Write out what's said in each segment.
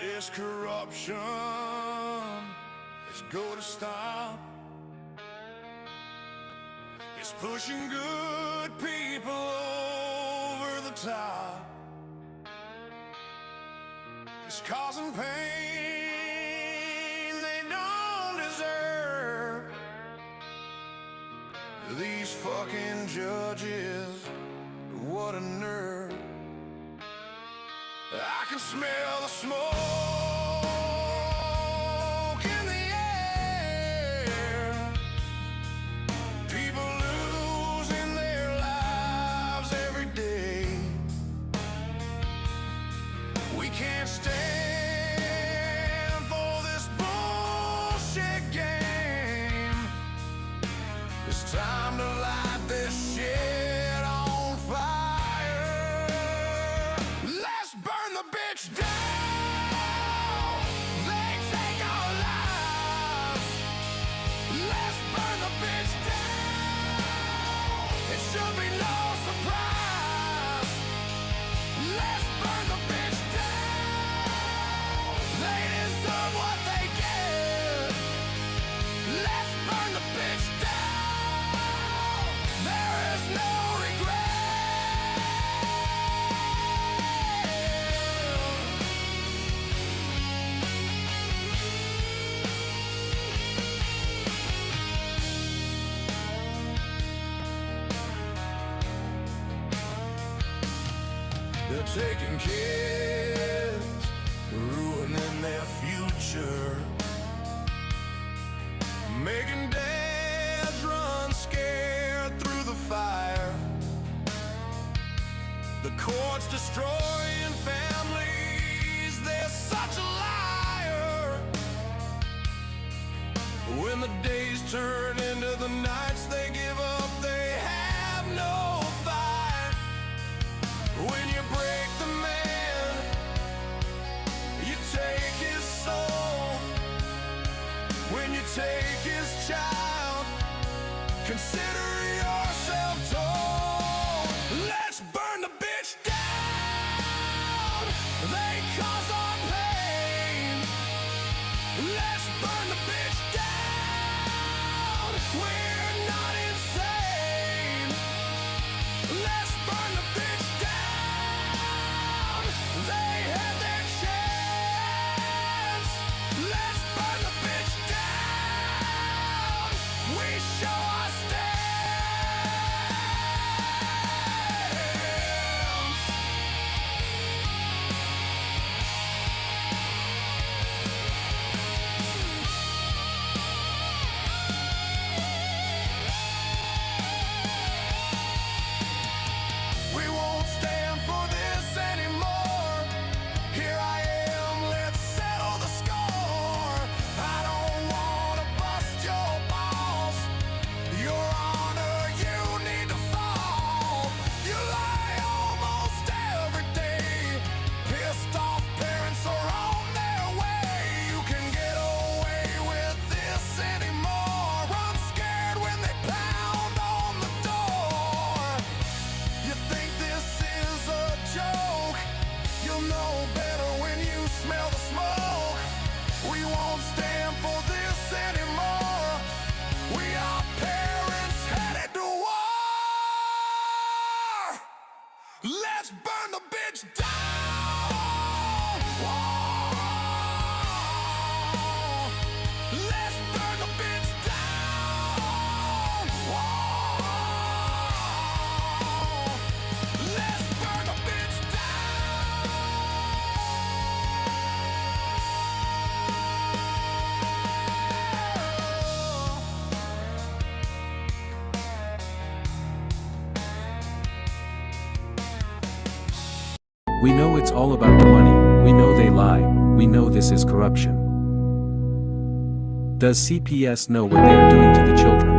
This corruption is going to stop. It's pushing good people over the top. It's causing pain they don't deserve. These fucking judges, what a nerve. I can smell the smoke in the air. People losing their lives every day. We can't stand for this bullshit game. It's time to light this shit on fire. Let's burn the bitch down. They take our lives. Let's burn the bitch down. It should be no surprise. Let's burn the bitch down. They deserve what they get. Let's burn the bitch down. There is no regret. They're taking kids, ruining their future, making dads run scared through the fire. The courts destroying families, they're such a liar. When the days turn into the nights, they give up, they have no fight. When you break the man, you take his soul. When you take his child, consider yourself told. Let's burn the bitch down. They cause our pain. Let's burn the bitch down. We're not insane. Let's burn the bitch down. They had their chance. Let's burn the bitch down. We show our stance. We won't stand for this anymore. Here I am, let's settle the score. I don't wanna bust your balls. Your honor, you need to fall. You lie almost every day. Pissed off parents are on their way. You can get away with this anymore. Run scared when they pound on the door. You think this is a joke? You'll know better when you smell the smoke. We won't stand for this anymore. We are parents headed to war. Let's burn the bitch down. Whoa. Let's burn the bitch down. Whoa. Let's burn the bitch We know it's all about the money, we know they lie, we know this is corruption. Does CPS know what they are doing to the children?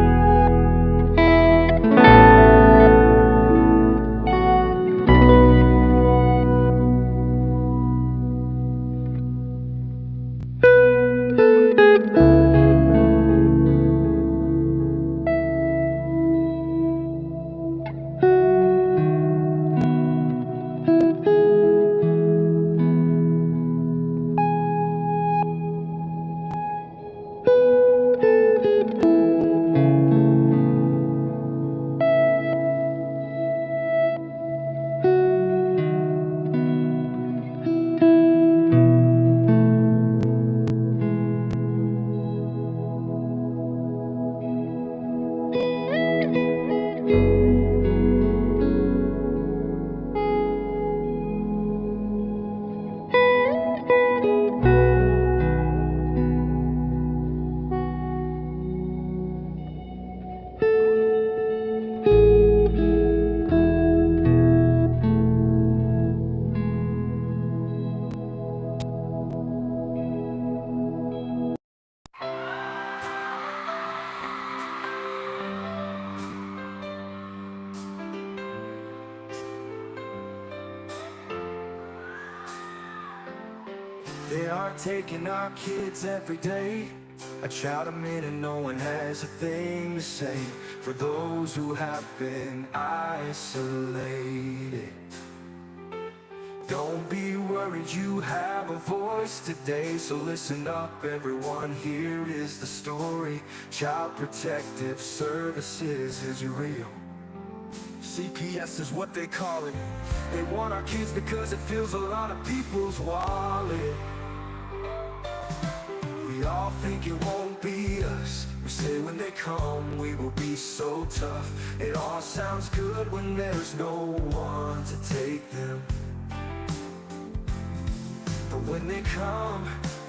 are taking our kids every day. I shout them in and no one has a thing to say for those who have been isolated. Don't be worried, you have a voice today. So listen up everyone, here is the story. Child Protective Services is real. CPS is what they call it. They want our kids because it fills a lot of people's wallet. We all think it won't be us. We say when they come we will be so tough. It all sounds good when there's no one to take them. But when they come,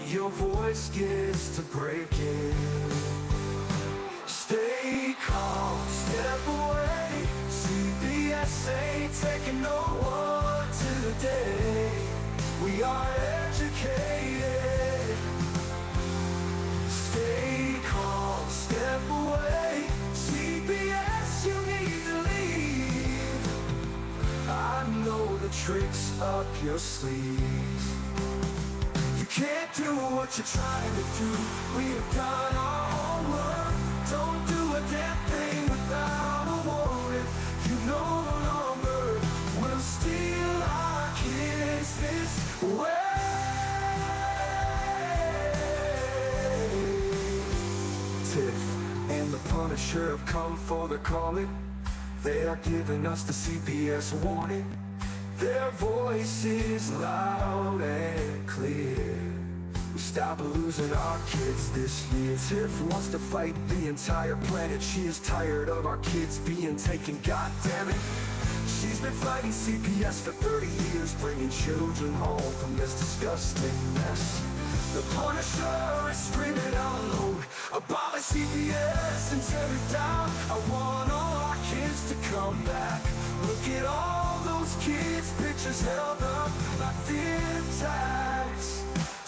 your voice gets to breaking. Stay calm, step away. CPS ain't taking no one today. We are educated. Stay calm, step away. CPS, you need to leave. I know the tricks up your sleeve. You can't do what you're trying to do. We have done our homework. Don't do a damn thing without a warrant. You no longer will steal our kids this way. Tiff and the Punisher have come for the calling. They are giving us the CPS warning. Their voice is loud and clear. We stop losing our kids this year. Tiff wants to fight the entire planet. She is tired of our kids being taken, God damn it. She's been fighting CPS for 30 years, bringing children home from this disgusting mess. The Punisher is screaming out loud, abolish CPS and tear it down. I want all our kids to come back. Look at all those kids' pictures held up like thin tags.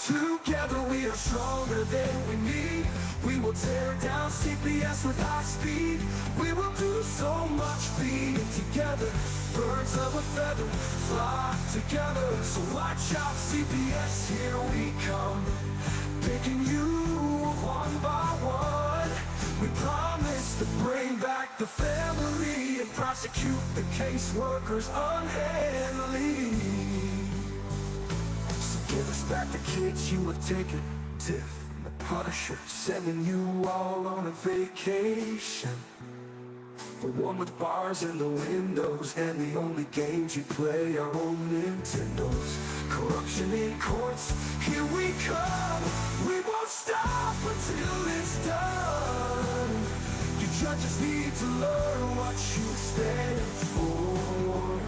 Together we are stronger than we need. We will tear down CPS with high speed. We will do so much being together. Birds of a feather flock together. So watch out CPS, here we come. Picking you one by one. We promise to bring back the family and prosecute the caseworkers unhandily. So give us back the kids you have taken. Tiff and the Punisher sending you all on a vacation. The one with bars in the windows and the only games you play are on Nintendos. Corruption in courts, here we come. We won't stop until it's done. You judges need to learn what you stand for.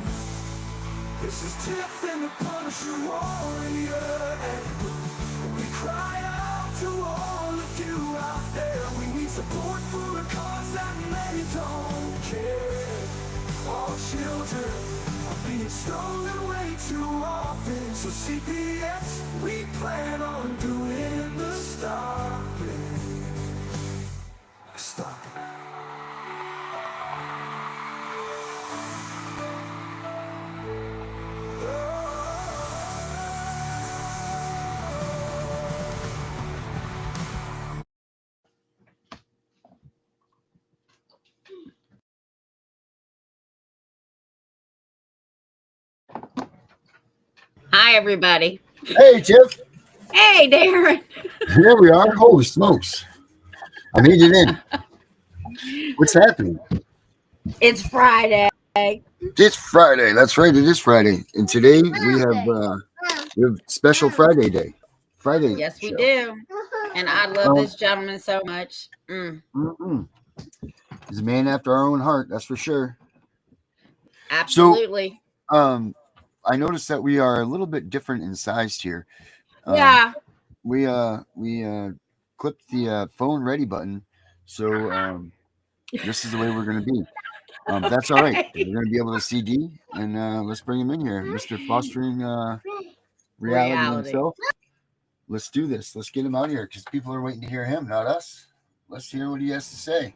This is Tiff and the Punisher warrior, and we cry out to all of you out there. We need support for a cause that many don't care. All children are being stolen way too often. So CPS, we plan on doing the stopping. Stop it. Hi, everybody. Hey, Tiff. Hey, Darren. Here we are. Holy smokes. I made it in. What's happening? It's Friday. It's Friday. That's right. It is Friday. And today we have special Friday day. Friday. Yes, we show. do. And I love this gentleman so much. He's a man after our own heart. That's for sure. Absolutely. So, I noticed that we are a little bit different in size here. Yeah. We clipped the phone ready button. So this is the way we're going to be. That's all right. We're going to be able to see D, and let's bring him in here. Mr. Fostering reality himself. Let's do this. Let's get him out here because people are waiting to hear him, not us. Let's hear what he has to say.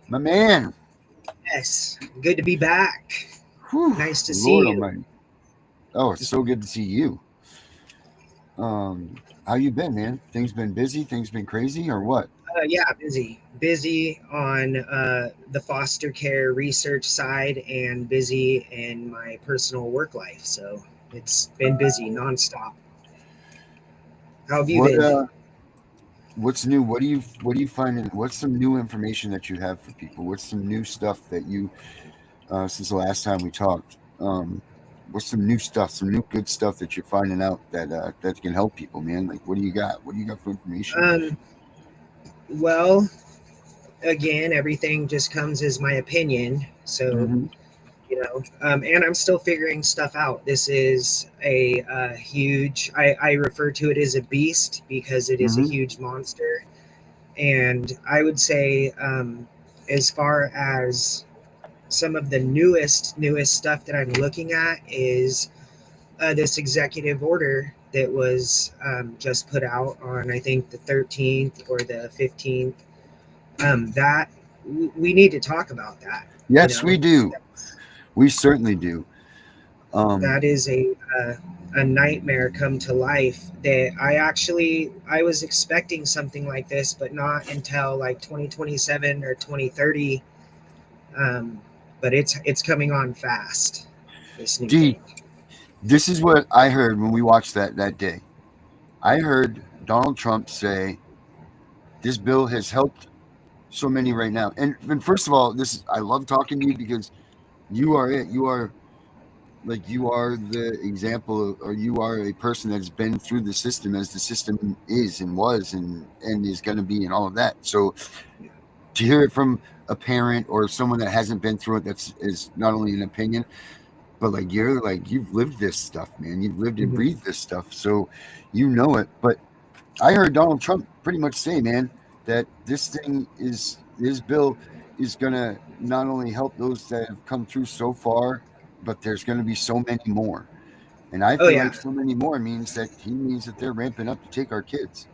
My man. Yes, good to be back. Whew, Nice to see you. Almighty. Oh, it's so good to see you. How you been, man? Things been busy? Things been crazy, or what? Yeah, busy on the foster care research side and busy in my personal work life. So it's been busy nonstop. How have you What been? what's new? What do you find? What's some new information that you have for people? What's some new stuff that you since the last time we talked? What's some new stuff? Some new good stuff that you're finding out that can help people, man? Like, what do you got? What do you got for information? Um, well, again, everything just comes as my opinion. So Mm-hmm. and I'm still figuring stuff out. This is a huge. I refer to it as a beast because it is a Mm-hmm. huge monster. And I would say, as far as some of the newest stuff that I'm looking at is this executive order that was just put out on I think the 13th or the 15th. That we need to talk about that. You Yes, we know, do. We certainly do. that is a nightmare come to life. That I was expecting something like this, but not until like 2027 or 2030. Um, but it's coming on fast. This new D. thing. This is what I heard when we watched that day. I heard Donald Trump say this bill has helped so many right now. And first of all, this is I love talking to you because you are it. You are like you are the example or you are a person that's been through the system as the system is and was and is going to be and all of that. So to hear it from a parent or someone that hasn't been through it, that's is not only an opinion, but you've lived this stuff, man. You've lived and Mhm. breathed this stuff, so you know it. But I heard Donald Trump pretty much say, man, that this bill is gonna not only help those that have come through so far, but there's gonna be so many more. And I Oh feel yeah, like so many more means that they're ramping up to take our kids.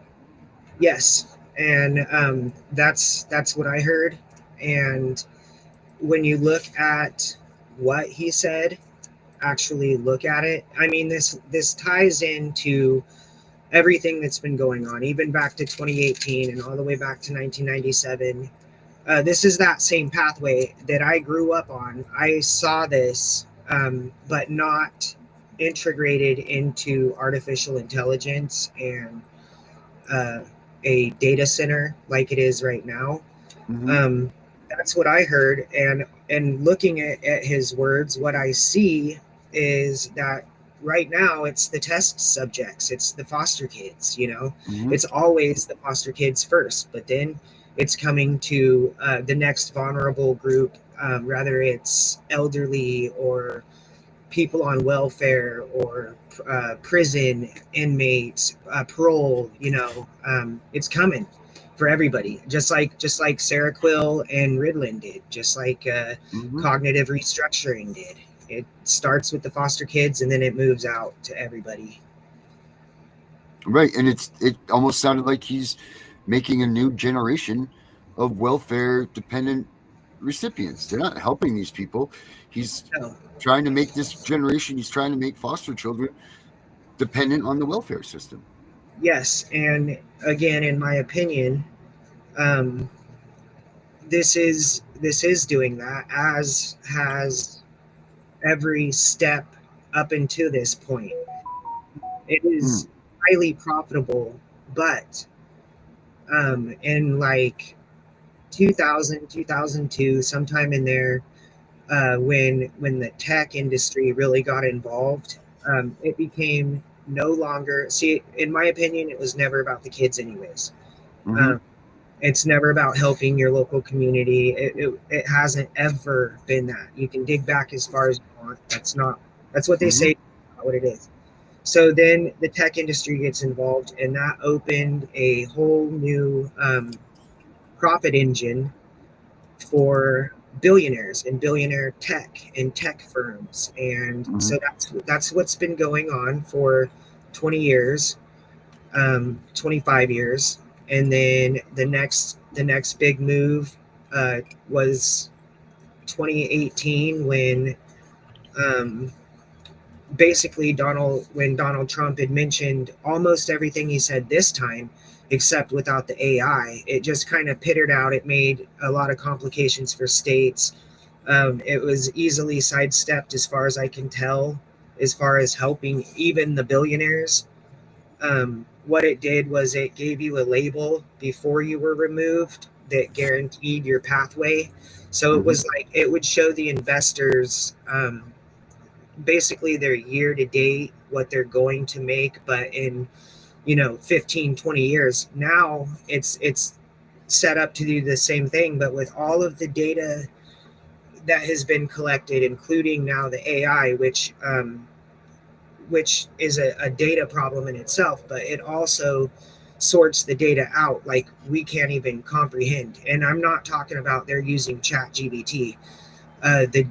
yes, and that's what I heard. And when you look at what he said, actually look at it. I mean, this ties into everything that's been going on, even back to 2018 and all the way back to 1997. This is that same pathway that I grew up on. I saw this, but not integrated into artificial intelligence and uh, a data center like it is right now. Hmm. Um, that's what I heard, and looking at his words, what I see is that right now it's the test subjects, it's the foster kids. Hmm. It's always the foster kids first, but then it's coming to the next vulnerable group, rather it's elderly or people on welfare or prison inmates, parole. It's coming for everybody, just like Seroquel and Ritalin did, just like Hmm. cognitive restructuring did. It starts with the foster kids and then it moves out to everybody. Right, and it almost sounded like he's making a new generation of welfare dependent recipients. They're not helping these people. He's So trying to make this generation. He's trying to make foster children dependent on the welfare system. yes, and again, in my opinion, um, this is doing that, as has every step up until this point. It Mm, is highly profitable, but in like 2000, 2002, sometime in there, when the tech industry really got involved, it became no longer. See, in my opinion, it was never about the kids, anyways. mm-hmm, Um, it's never about helping your local community. It hasn't ever been that. You can dig back as far as you want. That's what they mm-hmm, say, not what it is. So then the tech industry gets involved, and that opened a whole new profit engine for billionaires and billionaire tech and tech firms. And mm-hmm, so that's what's been going on for 20 years, 25 years. And then the next big move was 2018 um, basically when Donald Trump had mentioned almost everything he said this time, except without the AI, it just kind of pittered out. It made a lot of complications for states. It was easily sidestepped, as far as I can tell, as far as helping even the billionaires. What it did was it gave you a label before you were removed that guaranteed your pathway. So it was like it would show the investors basically their year to date, what they're going to make, but in 15, 20 years. Now it's set up to do the same thing, but with all of the data that has been collected, including now the AI, which is a data problem in itself, but it also sorts the data out like we can't even comprehend. And I'm not talking about they're using ChatGPT. The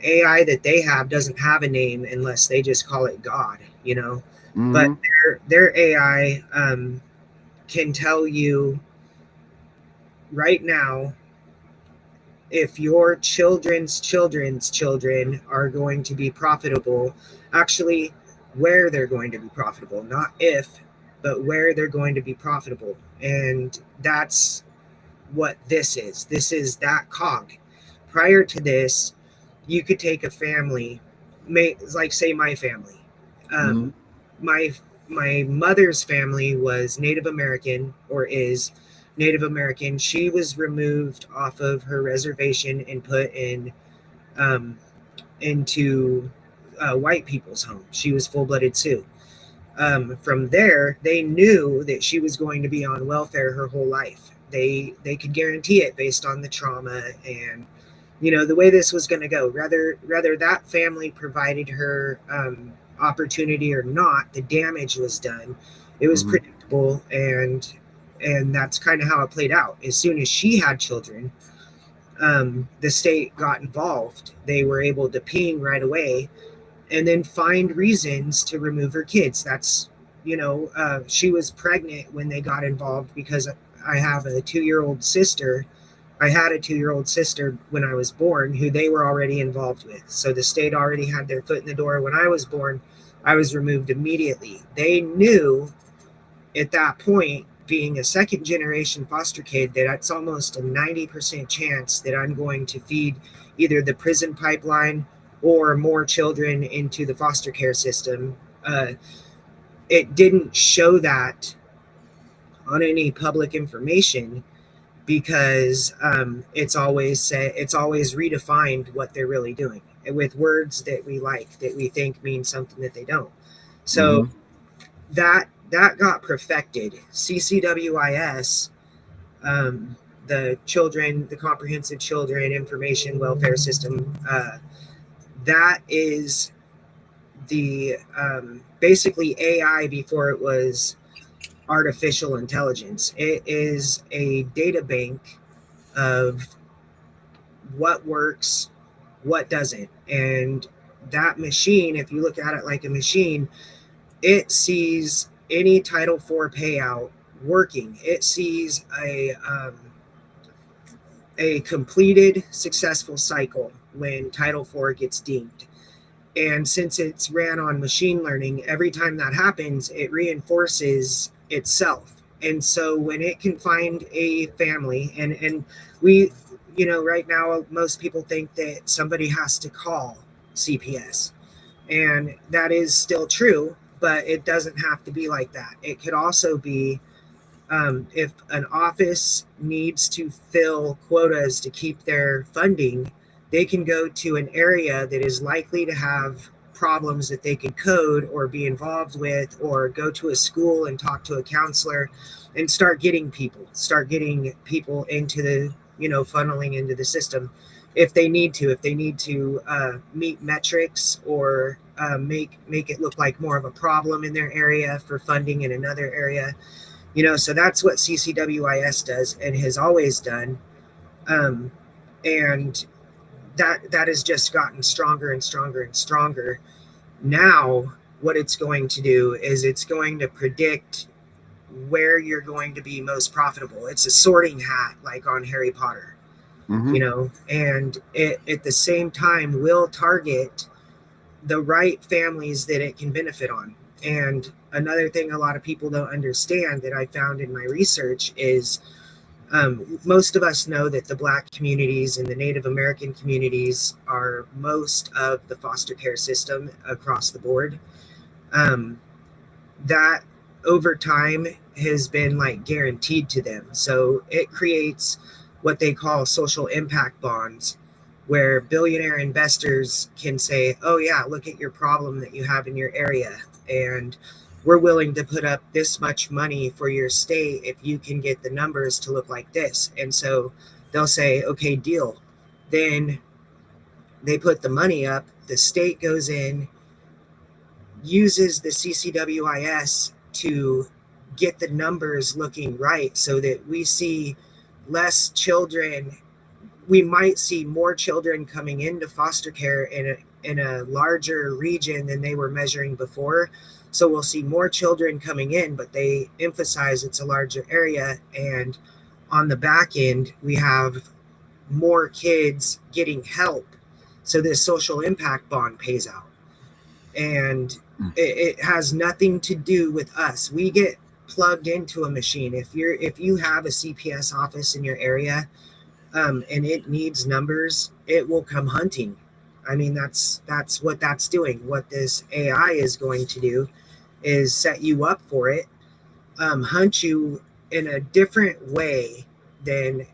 AI that they have doesn't have a name unless they just call it God. But their AI can tell you right now if your children's children's children are going to be profitable, actually where they're going to be profitable, not if, but where they're going to be profitable. And that's what this is. This is that cog. Prior to this, you could take a family, like say my family. My my mother's family was Native American, or is Native American. She was removed off of her reservation and put into white people's home. She was full-blooded Sioux. From there, they knew that she was going to be on welfare her whole life. They could guarantee it based on the trauma and the way this was going to go. Rather that family provided her opportunity or not, the damage was done. It was predictable, and that's kind of how it played out. As soon as she had children, the state got involved. They were able to ping right away and then find reasons to remove her kids. That's she was pregnant when they got involved, because I have a 2-year-old sister. I had a 2-year-old sister when I was born who they were already involved with. So the state already had their foot in the door. When I was born, I was removed immediately. They knew at that point, being a second generation foster kid, that it's almost a 90% chance that I'm going to feed either the prison pipeline or more children into the foster care system. It didn't show that on any public information, because it's always redefined what they're really doing with words that we like, that we think mean something that they don't. So that got perfected. CCWIS, the Comprehensive Children Information Welfare System, that is the basically AI before it was artificial intelligence. It is a data bank of what works, what doesn't. And that machine, if you look at it like a machine, it sees any Title IV payout working. It sees a completed successful cycle when Title IV gets deemed. And since it's ran on machine learning, every time that happens, it reinforces itself. And so when it can find a family, and we, right now, most people think that somebody has to call CPS. And that is still true, but it doesn't have to be like that. It could also be if an office needs to fill quotas to keep their funding, they can go to an area that is likely to have problems that they could code or be involved with, or go to a school and talk to a counselor and start getting people into the, funneling into the system if they need to meet metrics, or make it look like more of a problem in their area for funding in another area. So that's what CCWIS does and has always done. And that has just gotten stronger and stronger and stronger. Now, what it's going to do is it's going to predict where you're going to be most profitable. It's a sorting hat, like on Harry Potter, and it at the same time will target the right families that it can benefit on. And another thing a lot of people don't understand that I found in my research is most of us know that the Black communities and the Native American communities are most of the foster care system across the board. Um, that over time has been like guaranteed to them. So it creates what they call social impact bonds, where billionaire investors can say, oh, yeah, look at your problem that you have in your area. And we're willing to put up this much money for your state if you can get the numbers to look like this. And so they'll say, okay, deal. Then they put the money up, the state goes in, uses the CCWIS to get the numbers looking right so that we see less children. We might see more children coming into foster care in a larger region than they were measuring before. So we'll see more children coming in, but they emphasize it's a larger area. And on the back end, we have more kids getting help. So this social impact bond pays out. And it has nothing to do with us. We get plugged into a machine. If you have a CPS office in your area, and it needs numbers, it will come hunting. I mean, that's what that's doing. What this AI is going to do is set you up for it, hunt you in a different way than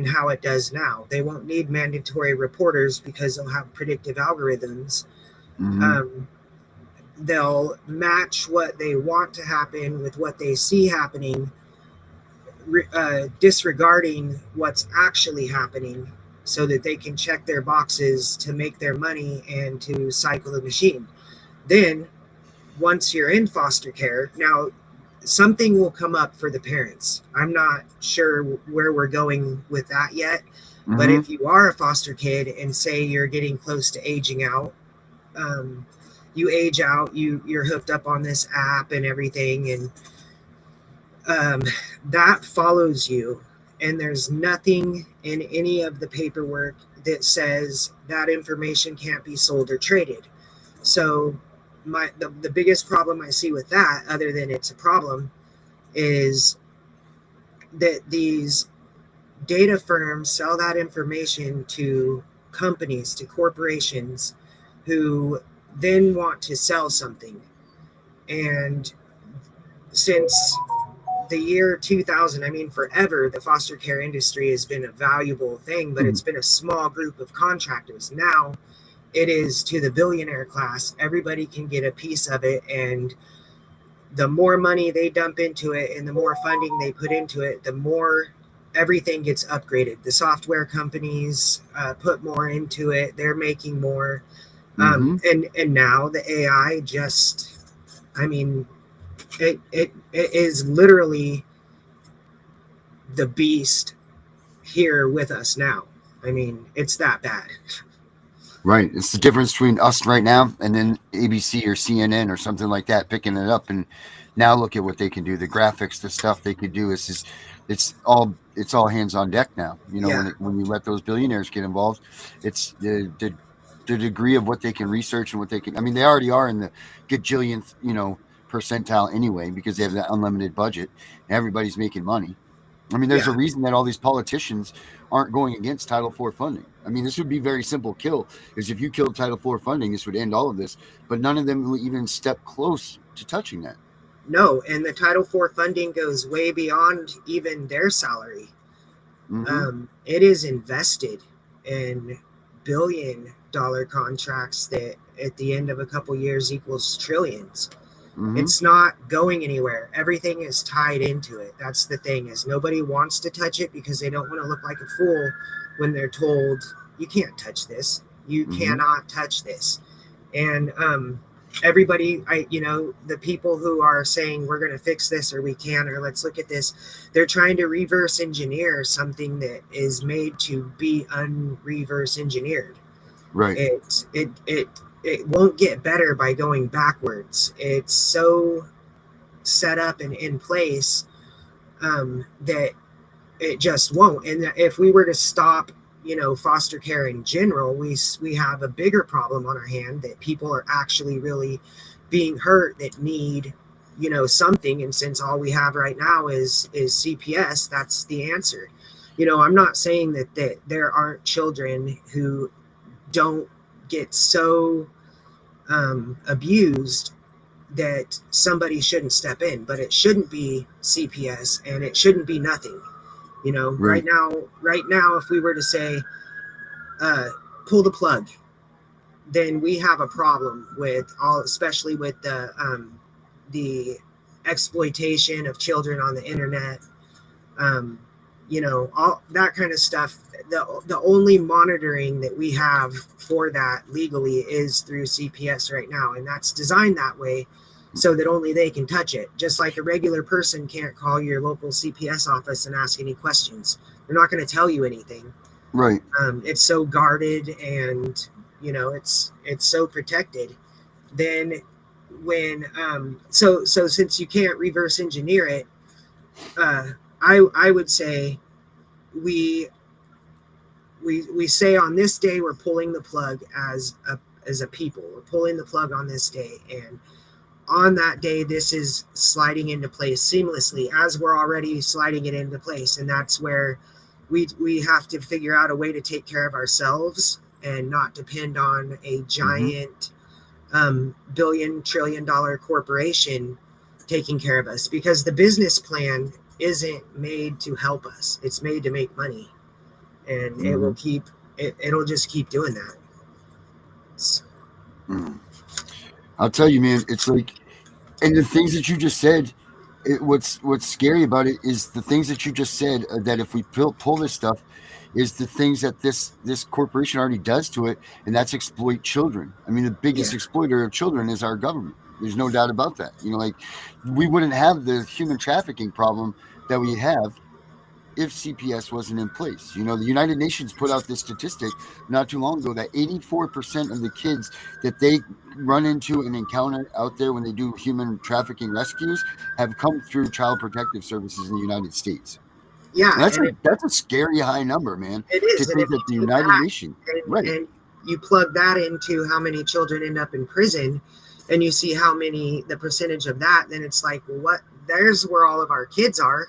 how it does now. They won't need mandatory reporters because they'll have predictive algorithms. They'll match what they want to happen with what they see happening, disregarding what's actually happening so that they can check their boxes to make their money and to cycle the machine. Then once you're in foster care, now something will come up for the parents. I'm not sure where we're going with that yet, but if you are a foster kid and say you're getting close to aging out, you age out, you're hooked up on this app and everything, and that follows you, and there's nothing in any of the paperwork that says that information can't be sold or traded. So the biggest problem I see with that, other than it's a problem, is that these data firms sell that information to companies, to corporations, who then want to sell something. And since the year 2000, I mean, forever, the foster care industry has been a valuable thing, but it's been a small group of contractors. Now it is to the billionaire class. Everybody can get a piece of it, and the more money they dump into it and the more funding they put into it, the more everything gets upgraded. The software companies put more into it. They're making more. And now the AI just, I mean, it is literally the beast here with us now. I mean, it's that bad. Right. It's the difference between us right now and then ABC or CNN or something like that picking it up. And now look at what they can do. The graphics, the stuff they could do is it's all hands on deck now. You know, Yeah. when you let those billionaires get involved, it's the degree of what they can research and what they can. I mean, they already are in the gajillionth, percentile anyway, because they have that unlimited budget and everybody's making money. I mean, there's a reason that all these politicians aren't going against Title IV funding. I mean, this would be very simple kill. Is if you killed Title IV funding, this would end all of this. But none of them will even step close to touching that. No, and the Title IV funding goes way beyond even their salary. It is invested in billion-dollar contracts that at the end of a couple years equals trillions. It's not going anywhere. Everything is tied into it. That's the thing, is nobody wants to touch it because they don't want to look like a fool when they're told, you can't touch this. You cannot touch this. And everybody, the people who are saying we're going to fix this, or we can, or let's look at this, they're trying to reverse engineer something that is made to be unreverse engineered. Right. It won't get better by going backwards. It's so set up and in place that it just won't. And if we were to stop foster care in general, we have a bigger problem on our hand, that people are actually really being hurt that need something. And since all we have right now is CPS, that's the answer. I'm not saying that there aren't children who don't get so abused that somebody shouldn't step in, but it shouldn't be CPS, and it shouldn't be nothing. Right. Right now, if we were to say, pull the plug, then we have a problem with all, especially with the exploitation of children on the internet, all that kind of stuff. The only monitoring that we have for that legally is through CPS right now, and that's designed that way so that only they can touch it. Just like a regular person can't call your local CPS office and ask any questions. They're not going to tell you anything. Right. It's so guarded, and it's so protected. Then when so since you can't reverse engineer it, I would say we say on this day we're pulling the plug as a people. We're pulling the plug on this day, and on that day this is sliding into place seamlessly, as we're already sliding it into place. And that's where we have to figure out a way to take care of ourselves and not depend on a giant billion-trillion-dollar corporation taking care of us, because the business plan isn't made to help us. It's made to make money, and it'll just keep doing that. I'll tell you, man, it's like, and the things that you just said, what's scary about it is the things that you just said, that if we pull this stuff, is the things that this corporation already does to it, and that's exploit children. I mean, the biggest exploiter of children is our government. There's no doubt about that. Like, we wouldn't have the human trafficking problem that we have if CPS wasn't in place. The United Nations put out this statistic not too long ago that 84% of the kids that they run into and encounter out there when they do human trafficking rescues have come through Child Protective Services in the United States. Yeah, and that's a scary high number, man. It is. To think that the United Nations, right? And you plug that into how many children end up in prison, and you see the percentage of that, then it's like, well, what? There's where all of our kids are.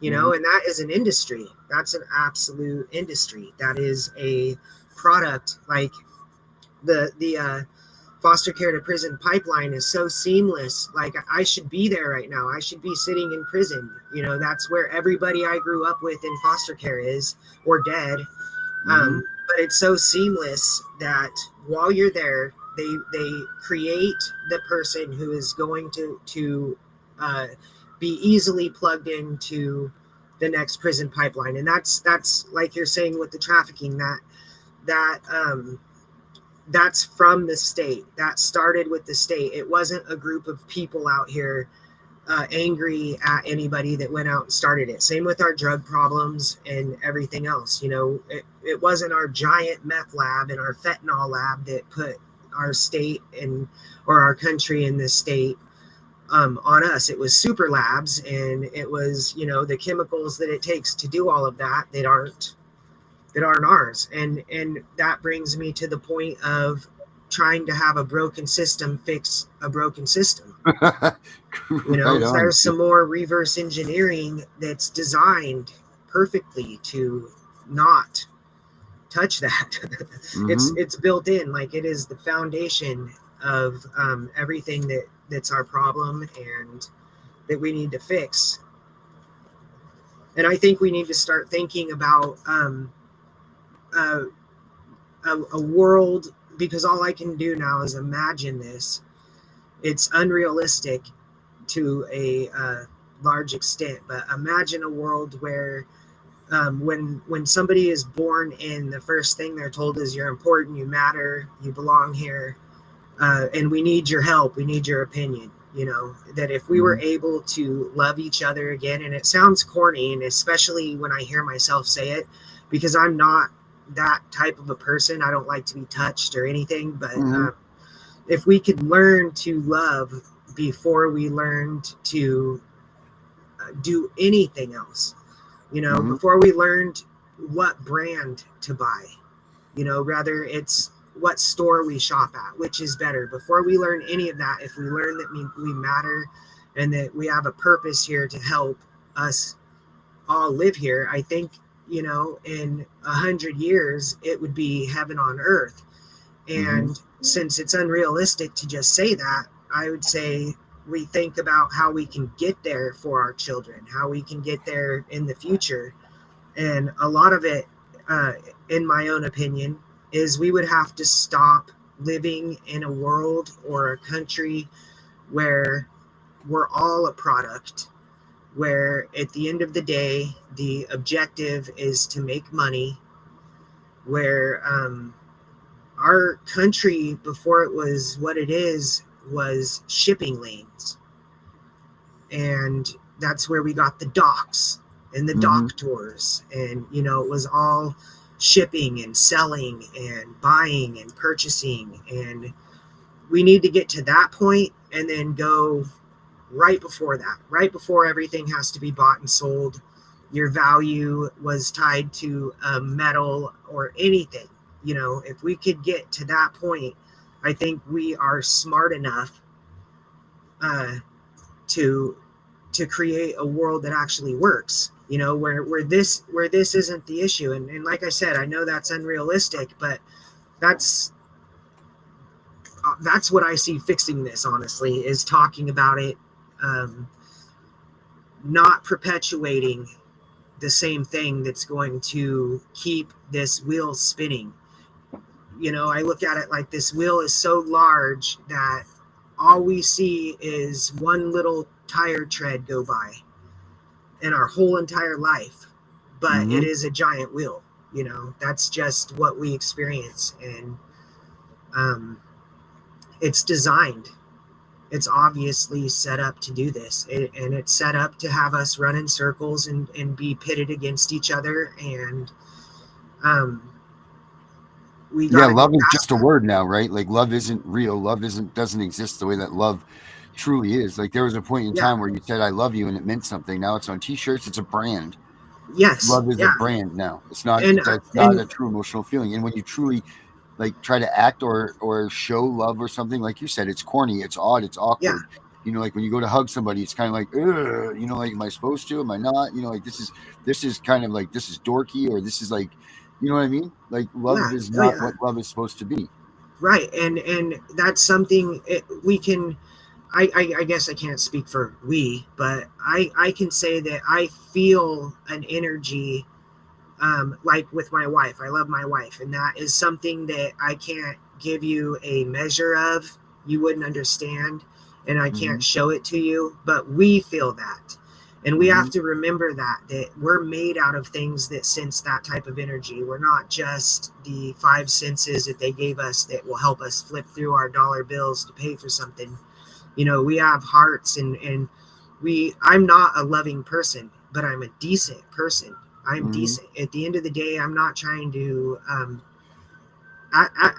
And that is an industry. That's an absolute industry. That is a product. Like the foster care to prison pipeline is so seamless. Like, I should be there right now. I should be sitting in prison. That's where everybody I grew up with in foster care is, or dead. But it's so seamless that while you're there, they create the person who is going to be easily plugged into the next prison pipeline. And that's like you're saying with the trafficking, that's from the state. That started with the state. It wasn't a group of people out here angry at anybody that went out and started it. Same with our drug problems and everything else. It wasn't our giant meth lab and our fentanyl lab that put our state or our country in this state on us. It was super labs, and it was the chemicals that it takes to do all of that aren't ours. And that brings me to the point of trying to have a broken system fix a broken system. There's some more reverse engineering that's designed perfectly to not touch that. It's built in, like it is the foundation of everything that's our problem and that we need to fix. And I think we need to start thinking about a world, because all I can do now is imagine this. It's unrealistic to a large extent, but imagine a world where when somebody is born in, the first thing they're told is, you're important, you matter, you belong here, and we need your help, we need your opinion. That if we were able to love each other again, and it sounds corny, and especially when I hear myself say it, because I'm not that type of a person. I don't like to be touched or anything, but if we could learn to love before we learned to do anything else, before we learned what brand to buy, rather it's what store we shop at, which is better. Before we learn any of that, if we learn that we matter and that we have a purpose here to help us all live here, I think, in 100 years, it would be heaven on earth. And since it's unrealistic to just say that, I would say we think about how we can get there for our children, how we can get there in the future. And a lot of it, in my own opinion, is we would have to stop living in a world or a country where we're all a product, where at the end of the day, the objective is to make money, where our country, before it was what it is, was shipping lanes. And that's where we got the docks and the dock tours. And, it was all shipping and selling and buying and purchasing. And we need to get to that point and then go right before that, right before everything has to be bought and sold. Your value was tied to a metal or anything. If we could get to that point, I think we are smart enough to create a world that actually works. Where this isn't the issue. And like I said, I know that's unrealistic, but that's what I see fixing this. Honestly, is talking about it, not perpetuating the same thing that's going to keep this wheel spinning. I look at it like this wheel is so large that all we see is one little tire tread go by in our whole entire life, but it is a giant wheel. That's just what we experience. And it's designed. It's obviously set up to do this, and it's set up to have us run in circles and be pitted against each other. And love is just a word now, right? Like, love isn't real. Love doesn't exist the way that love truly is. Like, there was a point in time where you said I love you and it meant something. Now it's on t-shirts. It's a brand. Yes, love is a brand now. It's not a true emotional feeling. And when you truly try to act or show love or something, like you said, it's corny, it's odd, it's awkward. Like when you go to hug somebody, it's kind of like, like, am I supposed to? Am I not? Like, this is kind of like, this is dorky, or this is like, you know what I mean? Like, love is not what love is supposed to be. Right. And that's something we can, I guess I can't speak for we, but I can say that I feel an energy, like with my wife. I love my wife, and that is something that I can't give you a measure of. You wouldn't understand, and I can't show it to you, but we feel that. And we have to remember that we're made out of things that sense that type of energy. We're not just the 5 senses that they gave us that will help us flip through our dollar bills to pay for something. We have hearts, and I'm not a loving person, but I'm a decent person. I'm decent. At the end of the day, I'm not trying to,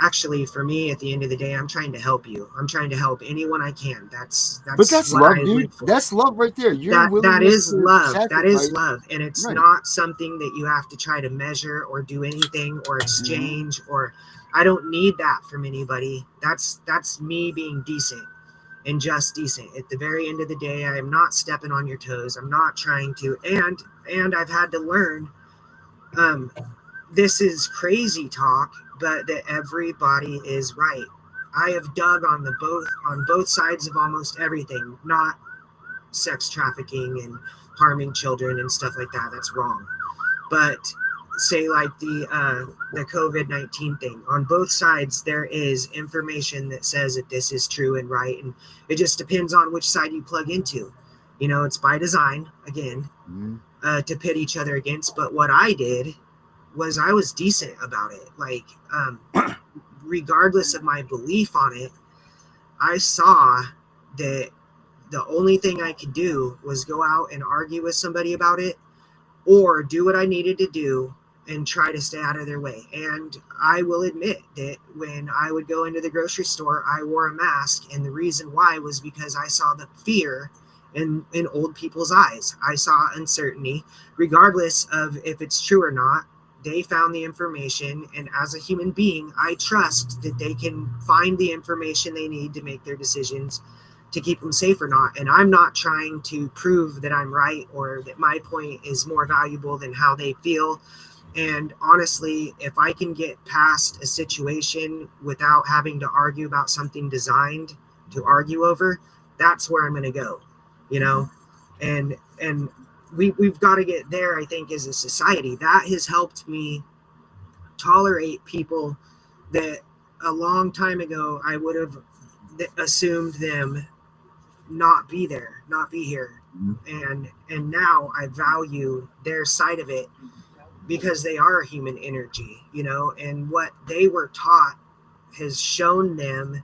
actually, for me, at the end of the day, I'm trying to help you. I'm trying to help anyone I can. That's but that's what love, I dude. live for. That's love right there. That is love. Sacrifice. That is love. And it's not something that you have to try to measure or do anything or exchange, or I don't need that from anybody. That's me being decent and just decent. At the very end of the day, I am not stepping on your toes. I'm not trying to, and I've had to learn, this is crazy talk, but that everybody is right. I have dug on both sides of almost everything, not sex trafficking and harming children and stuff like that. That's wrong. But say like the COVID-19 thing, on both sides there is information that says that this is true and right, and it just depends on which side you plug into. It's by design, again, to pit each other against. But what I did was I was decent about it. Like, regardless of my belief on it, I saw that the only thing I could do was go out and argue with somebody about it, or do what I needed to do and try to stay out of their way. And I will admit that when I would go into the grocery store, I wore a mask. And the reason why was because I saw the fear in old people's eyes. I saw uncertainty, regardless of if it's true or not. they found the information, and as a human being, I trust that they can find the information they need to make their decisions to keep them safe or not. And I'm not trying to prove that I'm right or that my point is more valuable than how they feel. And honestly, if I can get past a situation without having to argue about something designed to argue over, that's where I'm going to go, you know? And we've got to get there, I think, as a society. That has helped me tolerate people that a long time ago I would have assumed them not be there, not be here. And now I value their side of it because they are human energy, you know, and what they were taught has shown them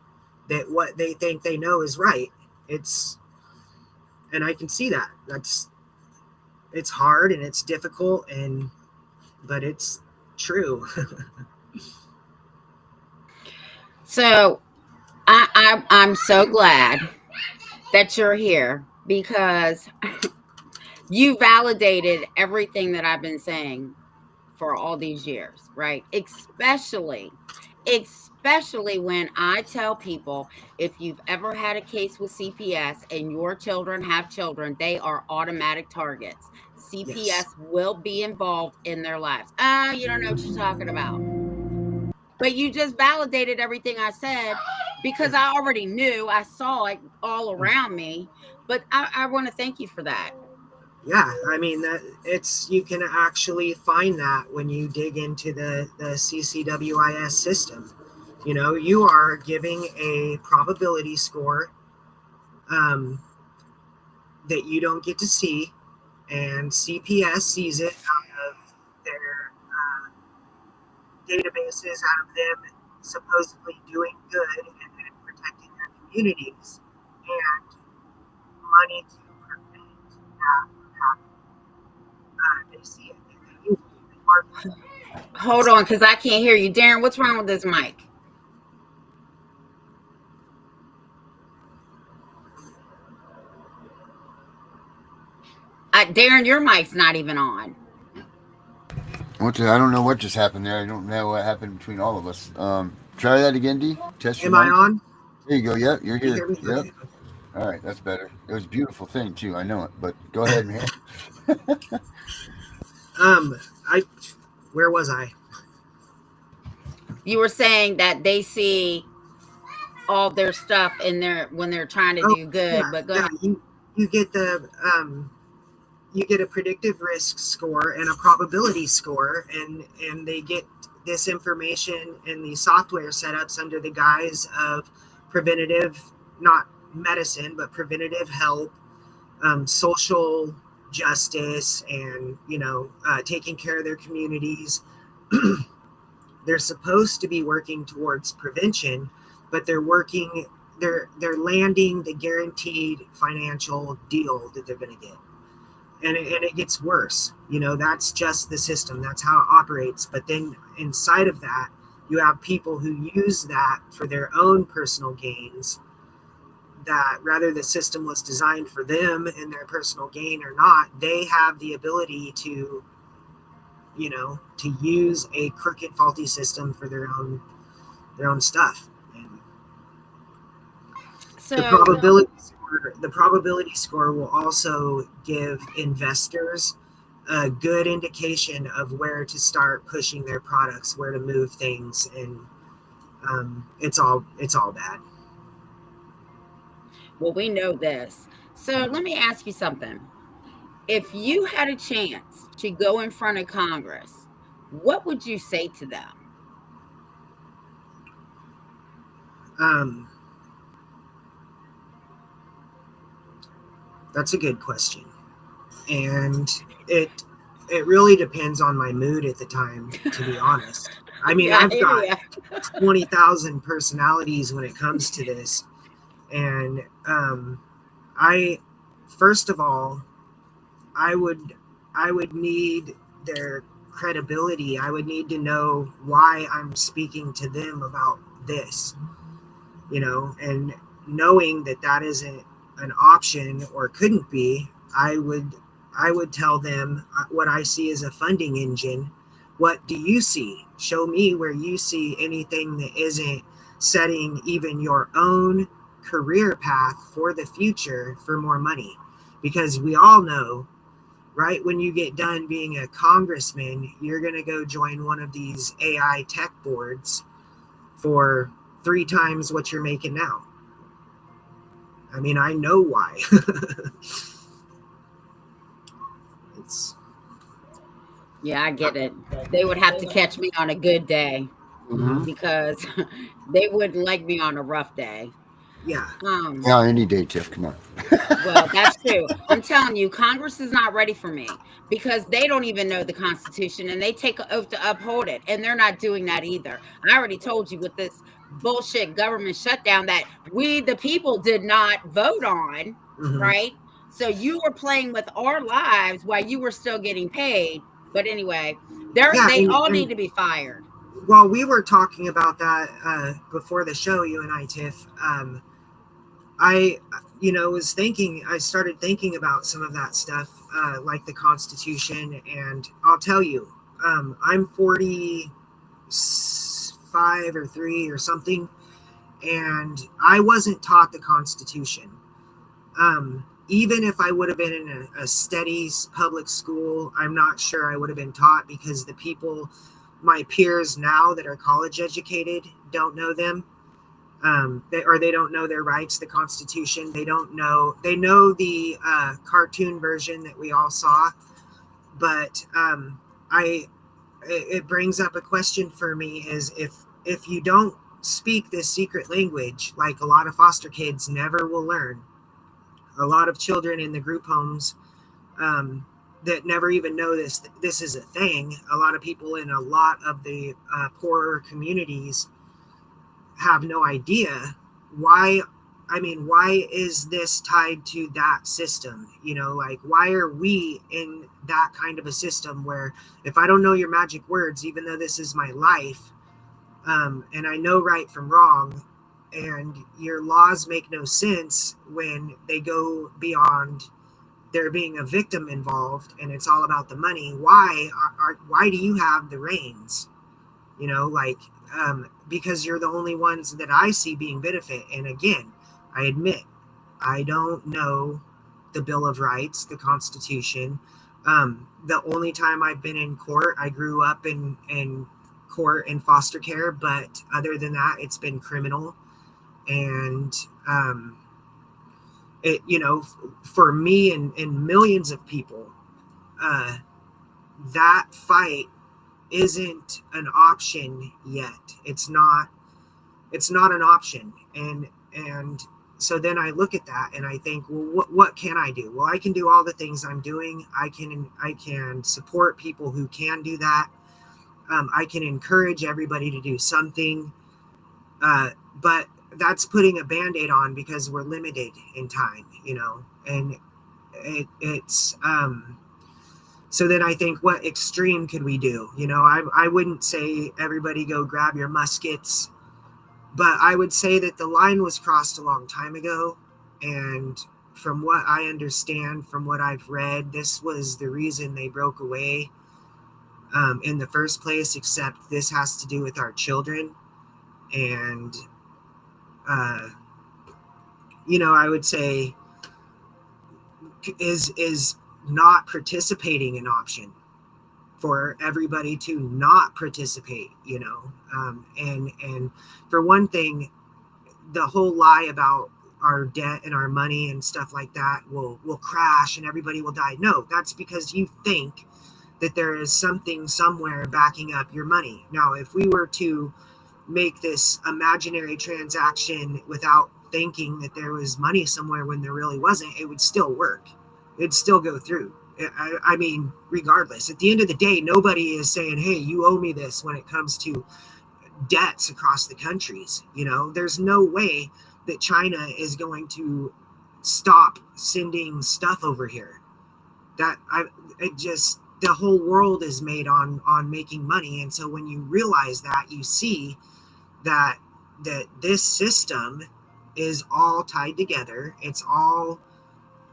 that what they think they know is right. And I can see that. It's hard and it's difficult, but it's true. So I'm so glad that you're here because you validated everything that I've been saying for all these years, right? Especially when I tell people, if you've ever had a case with CPS and your children have children, they are automatic targets. CPS Yes. will be involved in their lives. You don't know what you're talking about. But you just validated everything I said because I already knew. I saw it all around me. But I want to thank you for that. Yeah, I mean that you can actually find that when you dig into the CCWIS system. You know, you are giving a probability score that you don't get to see, and CPS sees it out of their databases, out of them supposedly doing good and protecting their communities, and money to prevent that from happening. They see it. They use it. They market it. Hold on, because I can't hear you. Darren, what's wrong with this mic? Darren, your mic's not even on. I don't know what just happened there. I don't know what happened between all of us. Try that again, D. Test your Am I mic. on? There you go. Yep, you're Can you here. hear me? Yep. Okay. All right, that's better. It was a beautiful thing too. I know it, but go ahead, man. I where was I? You were saying that they see all their stuff in there when they're trying to do good, but go ahead. You get you get a predictive risk score and a probability score, and they get this information in the software setups under the guise of preventative, not medicine, but preventative help, social justice, and taking care of their communities. They're supposed to be working towards prevention, but they're landing the guaranteed financial deal that they're going to get. And it gets worse. That's just the system. That's how it operates. But then inside of that, you have people who use that for their own personal gains, that rather the system was designed for them and their personal gain or not, they have the ability to use a crooked, faulty system for their own stuff. And So the probability score will also give investors a good indication of where to start pushing their products, where to move things, and it's all bad. well, we know this. So let me ask you something. If you had a chance to go in front of Congress, what would you say to them? That's a good question, and it really depends on my mood at the time, to be honest. I mean, Yeah, I've got 20,000 personalities when it comes to this, and I first of all, I would need their credibility. I would need to know why I'm speaking to them about this, and knowing that isn't an option or couldn't be, I would tell them what I see as a funding engine What do you see? Show me where you see anything that isn't setting even your own career path for the future for more money. Because we all know, right when you get done being a congressman, you're going to go join one of these AI tech boards for 3 times what you're making now. I mean, I know why. It's Yeah, I get it. They would have to catch me on a good day Hmm. because they wouldn't like me on a rough day. yeah, Um, Yeah, any day, Tiff. Come on. well, that's true. I'm telling you, Congress is not ready for me because they don't even know the Constitution and they take an oath to uphold it. And they're not doing that either. I already told you with this bullshit government shutdown that we, the people, did not vote on, hmm right? So you were playing with our lives while you were still getting paid. But anyway, yeah, they all need and to be fired. while we were talking about that before the show, you and I, Tiff, I, was thinking, I started thinking about some of that stuff, like the Constitution. And I'll tell you, I'm 45 or 3 or something, and I wasn't taught the Constitution. Even if I would have been in a steady public school, I'm not sure I would have been taught because the people, my peers now that are college educated, don't know them. They don't know their rights, the Constitution. They don't know. They know the cartoon version that we all saw, but I it brings up a question for me: is if you don't speak this secret language, like a lot of foster kids never will learn, a lot of children in the group homes that never even know this is a thing. A lot of people in a lot of the poorer communities have no idea why. I mean, why is this tied to that system? Like, why are we in that kind of a system where if I don't know your magic words, even though this is my life, and I know right from wrong, and your laws make no sense when they go beyond there being a victim involved and it's all about the money. Why do you have the reins? Like, because you're the only ones that I see being benefit. And again, I admit I don't know the Bill of Rights, the Constitution. The only time I've been in court, I grew up in court in foster care, but other than that, it's been criminal. And it, for me and millions of people, uh, that fight isn't an option yet. It's not an option. And so then I look at that and I think, well, what can I do? Well, I can do all the things I'm doing. I can support people who can do that. I can encourage everybody to do something, but that's putting a band-aid on because we're limited in time, and it's so then I think, what extreme could we do? I wouldn't say everybody go grab your muskets, but I would say that the line was crossed a long time ago. And from what I understand, from what I've read, this was the reason they broke away in the first place, except this has to do with our children. And, uh, I would say, is not participating an option for everybody to not participate, and for one thing, the whole lie about our debt and our money and stuff like that will crash and everybody will die. No, that's because you think that there is something somewhere backing up your money. Now, if we were to make this imaginary transaction without thinking that there was money somewhere when there really wasn't, it would still work. It'd still go through. I mean, regardless, at the end of the day, nobody is saying, hey, you owe me this when it comes to debts across the countries. There's no way that China is going to stop sending stuff over here. It just, the whole world is made on making money. And so when you realize that, you see that this system is all tied together. It's all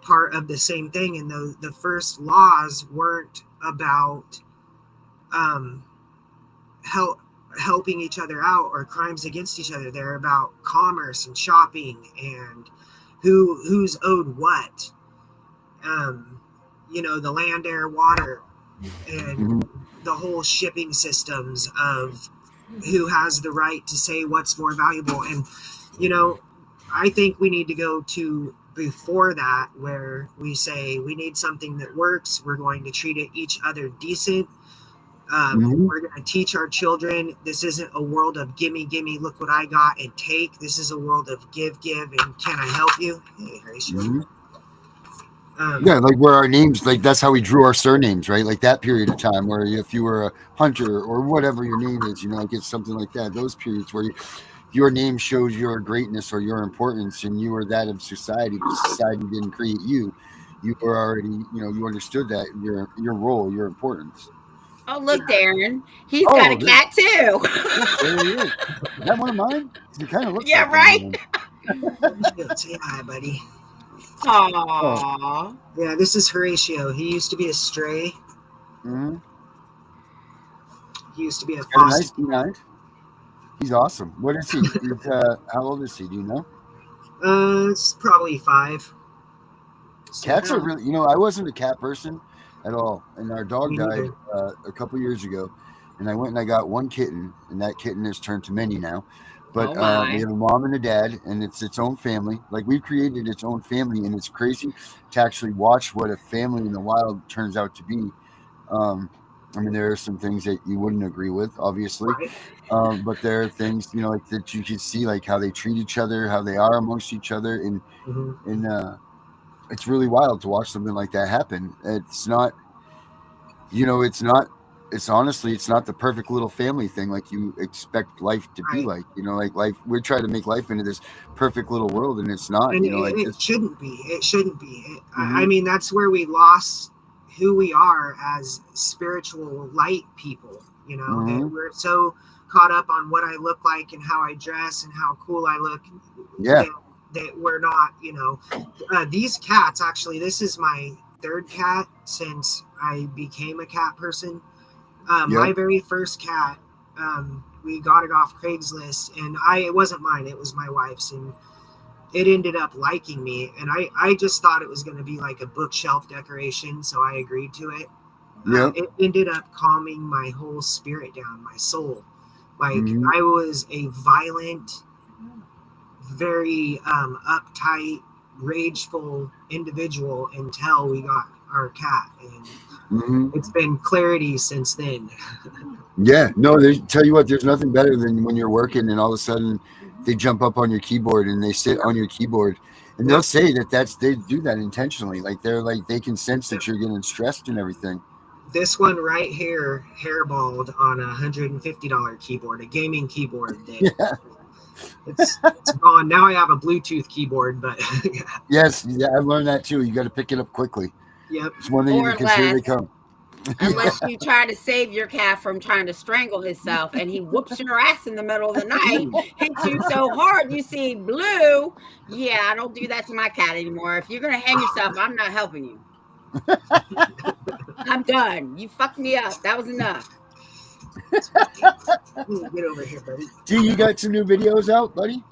part of the same thing. And the first laws weren't about helping each other out or crimes against each other. They're about commerce and shopping and who's owed what. The land, air, water, and the whole shipping systems of who has the right to say what's more valuable. And I think we need to go to before that, where we say we need something that works. We're going to treat each other decent. We're going to teach our children this isn't a world of gimme, look what I got and take. This is a world of give, and can I help you? Hey, Horatio. Yeah, like where our names, like that's how we drew our surnames, right? Like that period of time where if you were a hunter or whatever your name is, like it's something like that. Those periods where your name shows your greatness or your importance, and you were that of society, but society didn't create you. You were already, you understood that your role, your importance. Oh, look, Darren. He's got a cat too. There he is. Is that one of mine? He kind of looks yeah, like right. Say hi, buddy. Aww. Yeah, this is Horatio. He used to be a stray. Mm-hmm. He used to be a foster. Nice. He's awesome. What is he? He's, how old is he? Do you know? It's probably 5. Cats are really, I wasn't a cat person at all. And our dog died a couple years ago. And I went and I got one kitten, and that kitten has turned to many now. But we have a mom and a dad, and it's its own family. Like we've created its own family, and it's crazy to actually watch what a family in the wild turns out to be. I mean, there are some things that you wouldn't agree with, obviously, but there are things, like that you can see, like how they treat each other, how they are amongst each other, and it's really wild to watch something like that happen. It's not, it's honestly, it's not the perfect little family thing like you expect life to be like. Like life, we're trying to make life into this perfect little world, and it's not. And it shouldn't be. It shouldn't be. I mean, that's where we lost who we are as spiritual light people. That we're so caught up on what I look like and how I dress and how cool I look. Yeah. That we're not. These cats. Actually, this is my 3rd cat since I became a cat person. My very first cat, we got it off Craigslist, and it wasn't mine, it was my wife's, and it ended up liking me, and I just thought it was going to be like a bookshelf decoration, so I agreed to it. It ended up calming my whole spirit down, my soul. Like I was a violent, very uptight, rageful individual until we got our cat, and it's been clarity since then. Yeah, no, tell you what, there's nothing better than when you're working and all of a sudden they jump up on your keyboard and they sit on your keyboard, and they'll say they do that intentionally. Like they can sense that you're getting stressed and everything. This one right here hairballed on a $150 keyboard, a gaming keyboard. It's gone. Now I have a Bluetooth keyboard, but Yes, I've learned that too. You got to pick it up quickly. Yep. It's one thing because here they come. Unless you try to save your cat from trying to strangle himself, and he whoops your ass in the middle of the night, hits you so hard you see blue. Yeah, I don't do that to my cat anymore. If you're gonna hang yourself, I'm not helping you. I'm done. You fucked me up. That was enough. Get over here, buddy. Do you got some new videos out, buddy?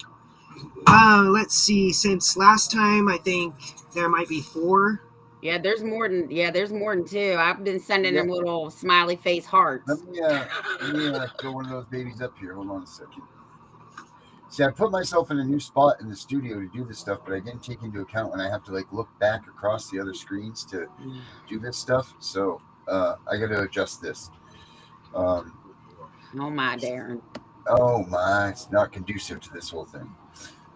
Let's see. Since last time, I think there might be 4. Yeah, there's more than 2. I've been sending them little smiley face hearts. Let me throw one of those babies up here. Hold on a second. See, I put myself in a new spot in the studio to do this stuff, but I didn't take into account when I have to look back across the other screens to do this stuff. So I got to adjust this. Oh my, Darren. Oh my, it's not conducive to this whole thing.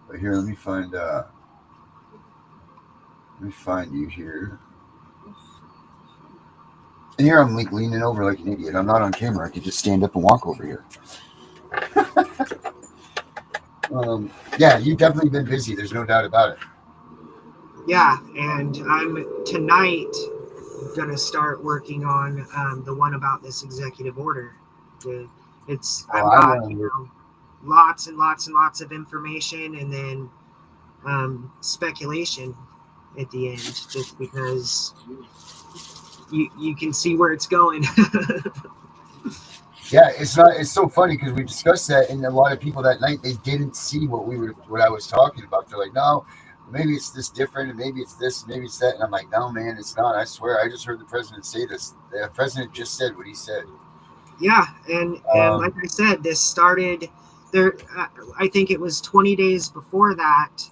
But here, let me find you here. And here I'm leaning over like an idiot. I'm not on camera. I could just stand up and walk over here. Yeah, you've definitely been busy. There's no doubt about it. Yeah, and I'm tonight going to start working on the one about this executive order. I've got lots and lots and lots of information, and then speculation at the end, just because you can see where it's going. Yeah, it's so funny because we discussed that, and a lot of people that night, they didn't see what I was talking about. They're like, no, maybe it's this different, and maybe it's this, maybe it's that, and I'm like, no, man, it's not. I swear, I just heard the president say this. The president just said what he said. Yeah, and like I said, this started there. I think it was 20 days before that.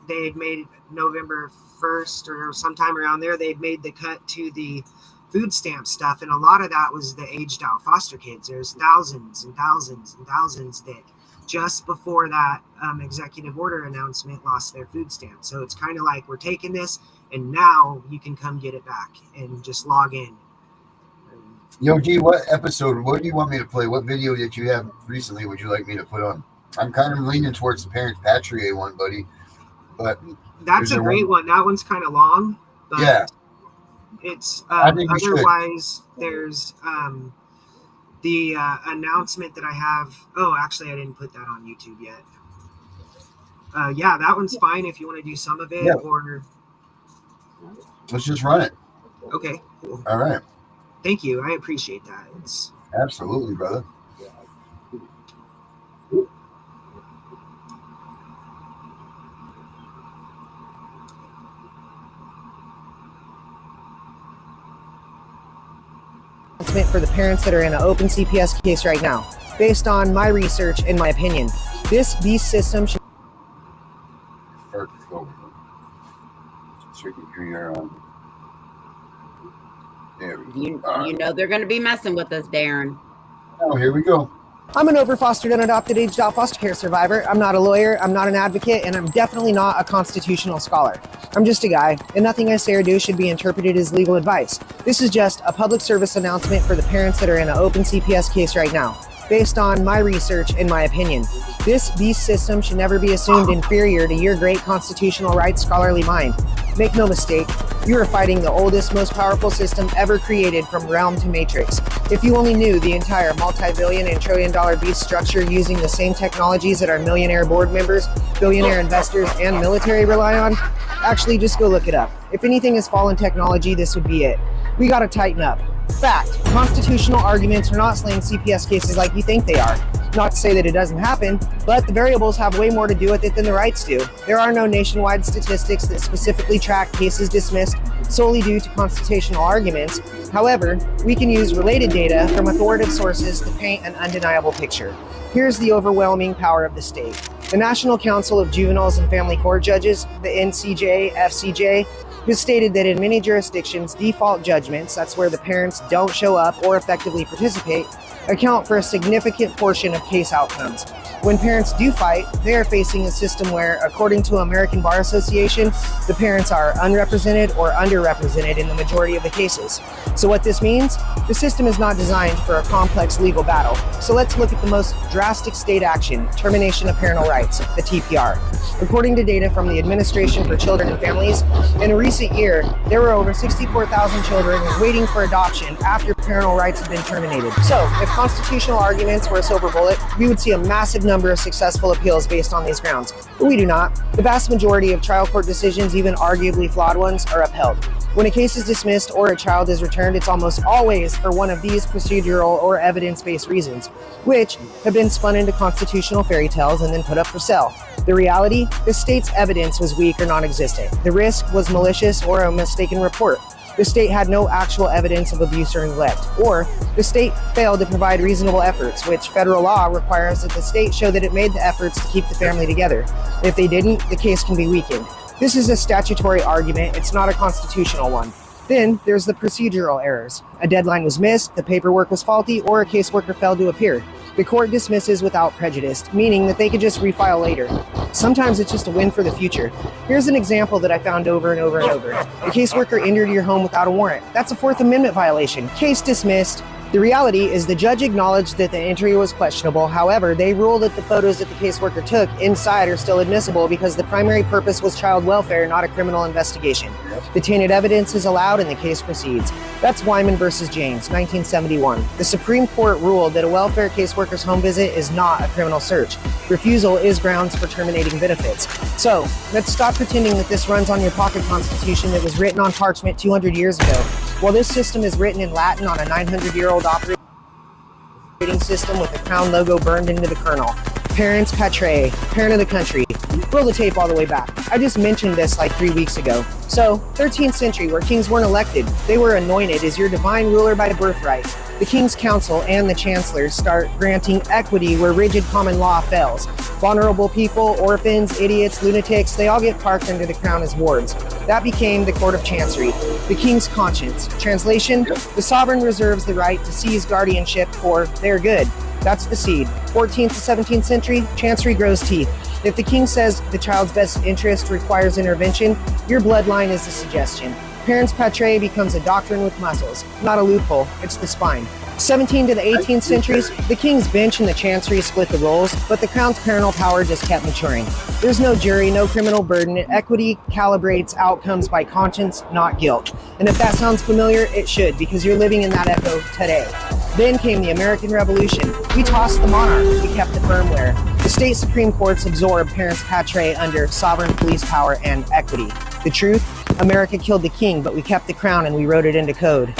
They had made November 1st or sometime around there. They had made the cut to the food stamp stuff, and a lot of that was the aged out foster kids. There's thousands and thousands and thousands that just before that executive order announcement lost their food stamp. So it's kind of like we're taking this, and now you can come get it back and just log in. Yo, G, what do you want me to play? What video that you have recently would you like me to put on? I'm kind of leaning towards the Parents Patriot one, buddy. But that's a great one. That one's kind of long, but yeah, it's otherwise there's the announcement that I have. Oh, actually, I didn't put that on YouTube yet. Yeah, that one's fine if you want to do some of it, yeah. Or Let's just run it. Okay, cool. All right. Thank you. I appreciate that. It's absolutely, brother. For the parents that are in an open CPS case right now, based on my research and my opinion, these systems should. So we can hear your there we go. You know they're going to be messing with us, Darren. Oh, here we go. I'm an overfostered and adopted aged out foster care survivor. I'm not a lawyer, I'm not an advocate, and I'm definitely not a constitutional scholar. I'm just a guy, and nothing I say or do should be interpreted as legal advice. This is just a public service announcement for the parents that are in an open CPS case right now, based on my research and my opinion. These systems should never be assumed inferior to your great constitutional rights scholarly mind. Make no mistake, you are fighting the oldest, most powerful system ever created from realm to matrix. If you only knew the entire multi-billion and trillion-dollar beast structure using the same technologies that our millionaire board members, billionaire investors, and military rely on, actually just go look it up. If anything is fallen technology, this would be it. We gotta tighten up. Fact, constitutional arguments are not slaying CPS cases like you think they are. Not to say that it doesn't happen, but the variables have way more to do with it than the rights do. There are no nationwide statistics that specifically track cases dismissed solely due to constitutional arguments. However, we can use related data from authoritative sources to paint an undeniable picture. Here's the overwhelming power of the state. The National Council of Juveniles and Family Court Judges, the NCJ-FCJ, has stated that in many jurisdictions, default judgments, that's where the parents don't show up or effectively participate, account for a significant portion of case outcomes. When parents do fight, they are facing a system where, according to American Bar Association, the parents are unrepresented or underrepresented in the majority of the cases. So what this means, the system is not designed for a complex legal battle. So let's look at the most drastic state action, termination of parental rights, the TPR. According to data from the Administration for Children and Families, in a recent year, there were over 64,000 children waiting for adoption after parental rights had been terminated. So if constitutional arguments were a silver bullet, we would see a massive number of successful appeals based on these grounds. But we do not. The vast majority of trial court decisions, even arguably flawed ones, are upheld. When a case is dismissed or a child is returned, it's almost always for one of these procedural or evidence-based reasons, which have been spun into constitutional fairy tales and then put up for sale. The reality, the state's evidence was weak or non-existent. The risk was malicious or a mistaken report. The state had no actual evidence of abuse or neglect, or the state failed to provide reasonable efforts, which federal law requires that the state show that it made the efforts to keep the family together. If they didn't, the case can be weakened. This is a statutory argument, it's not a constitutional one. Then there's the procedural errors. A deadline was missed, the paperwork was faulty, or a caseworker failed to appear. The court dismisses without prejudice, meaning that they could just refile later. Sometimes it's just a win for the future. Here's an example that I found over and over and over. The caseworker entered your home without a warrant. That's a Fourth Amendment violation. Case dismissed. The reality is the judge acknowledged that the entry was questionable. However, they ruled that the photos that the caseworker took inside are still admissible because the primary purpose was child welfare, not a criminal investigation. The tainted evidence is allowed and the case proceeds. That's Wyman versus James, 1971. The Supreme Court ruled that a welfare caseworker's home visit is not a criminal search. Refusal is grounds for terminating benefits. So, let's stop pretending that this runs on your pocket constitution that was written on parchment 200 years ago. While this system is written in Latin on a 900-year-old operating... operating system with the crown logo burned into the kernel. Parents Patriae, parent of the country. Roll the tape all the way back. I just mentioned this like 3 weeks ago. So, 13th century, where kings weren't elected, they were anointed as your divine ruler by birthright. The King's Council and the Chancellors start granting equity where rigid common law fails. Vulnerable people, orphans, idiots, lunatics, they all get parked under the crown as wards. That became the Court of Chancery, the King's conscience. Translation, the sovereign reserves the right to seize guardianship for their good. That's the seed. 14th to 17th century, Chancery grows teeth. If the king says the child's best interest requires intervention, your bloodline is the suggestion. Parents Patriae becomes a doctrine with muscles, not a loophole, it's the spine. 17th to the 18th centuries, the king's bench and the chancery split the roles, but the crown's parental power just kept maturing. There's no jury, no criminal burden. Equity calibrates outcomes by conscience, not guilt. And if that sounds familiar, it should, because you're living in that echo today. Then came the American Revolution. We tossed the monarch, we kept the firmware. The state supreme courts absorbed Parents Patriae under sovereign police power and equity. The truth? America killed the king, but we kept the crown and we wrote it into code.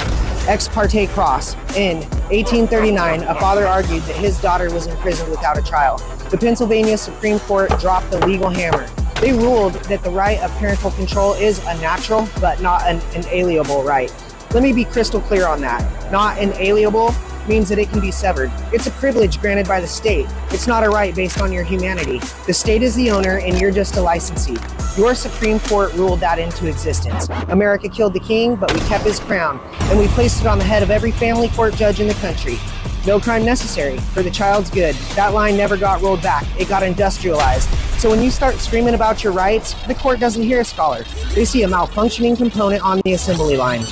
Ex parte cross. In 1839, a father argued that his daughter was imprisoned without a trial. The Pennsylvania Supreme Court dropped the legal hammer. They ruled that the right of parental control is a natural, but not an inalienable right. Let me be crystal clear on that. Not inalienable means that it can be severed. It's a privilege granted by the state. It's not a right based on your humanity. The state is the owner and you're just a licensee. Your Supreme Court ruled that into existence. America killed the king, but we kept his crown, and we placed it on the head of every family court judge in the country. No crime necessary for the child's good. That line never got rolled back. It got industrialized. So when you start screaming about your rights, the court doesn't hear a scholar. They see a malfunctioning component on the assembly line.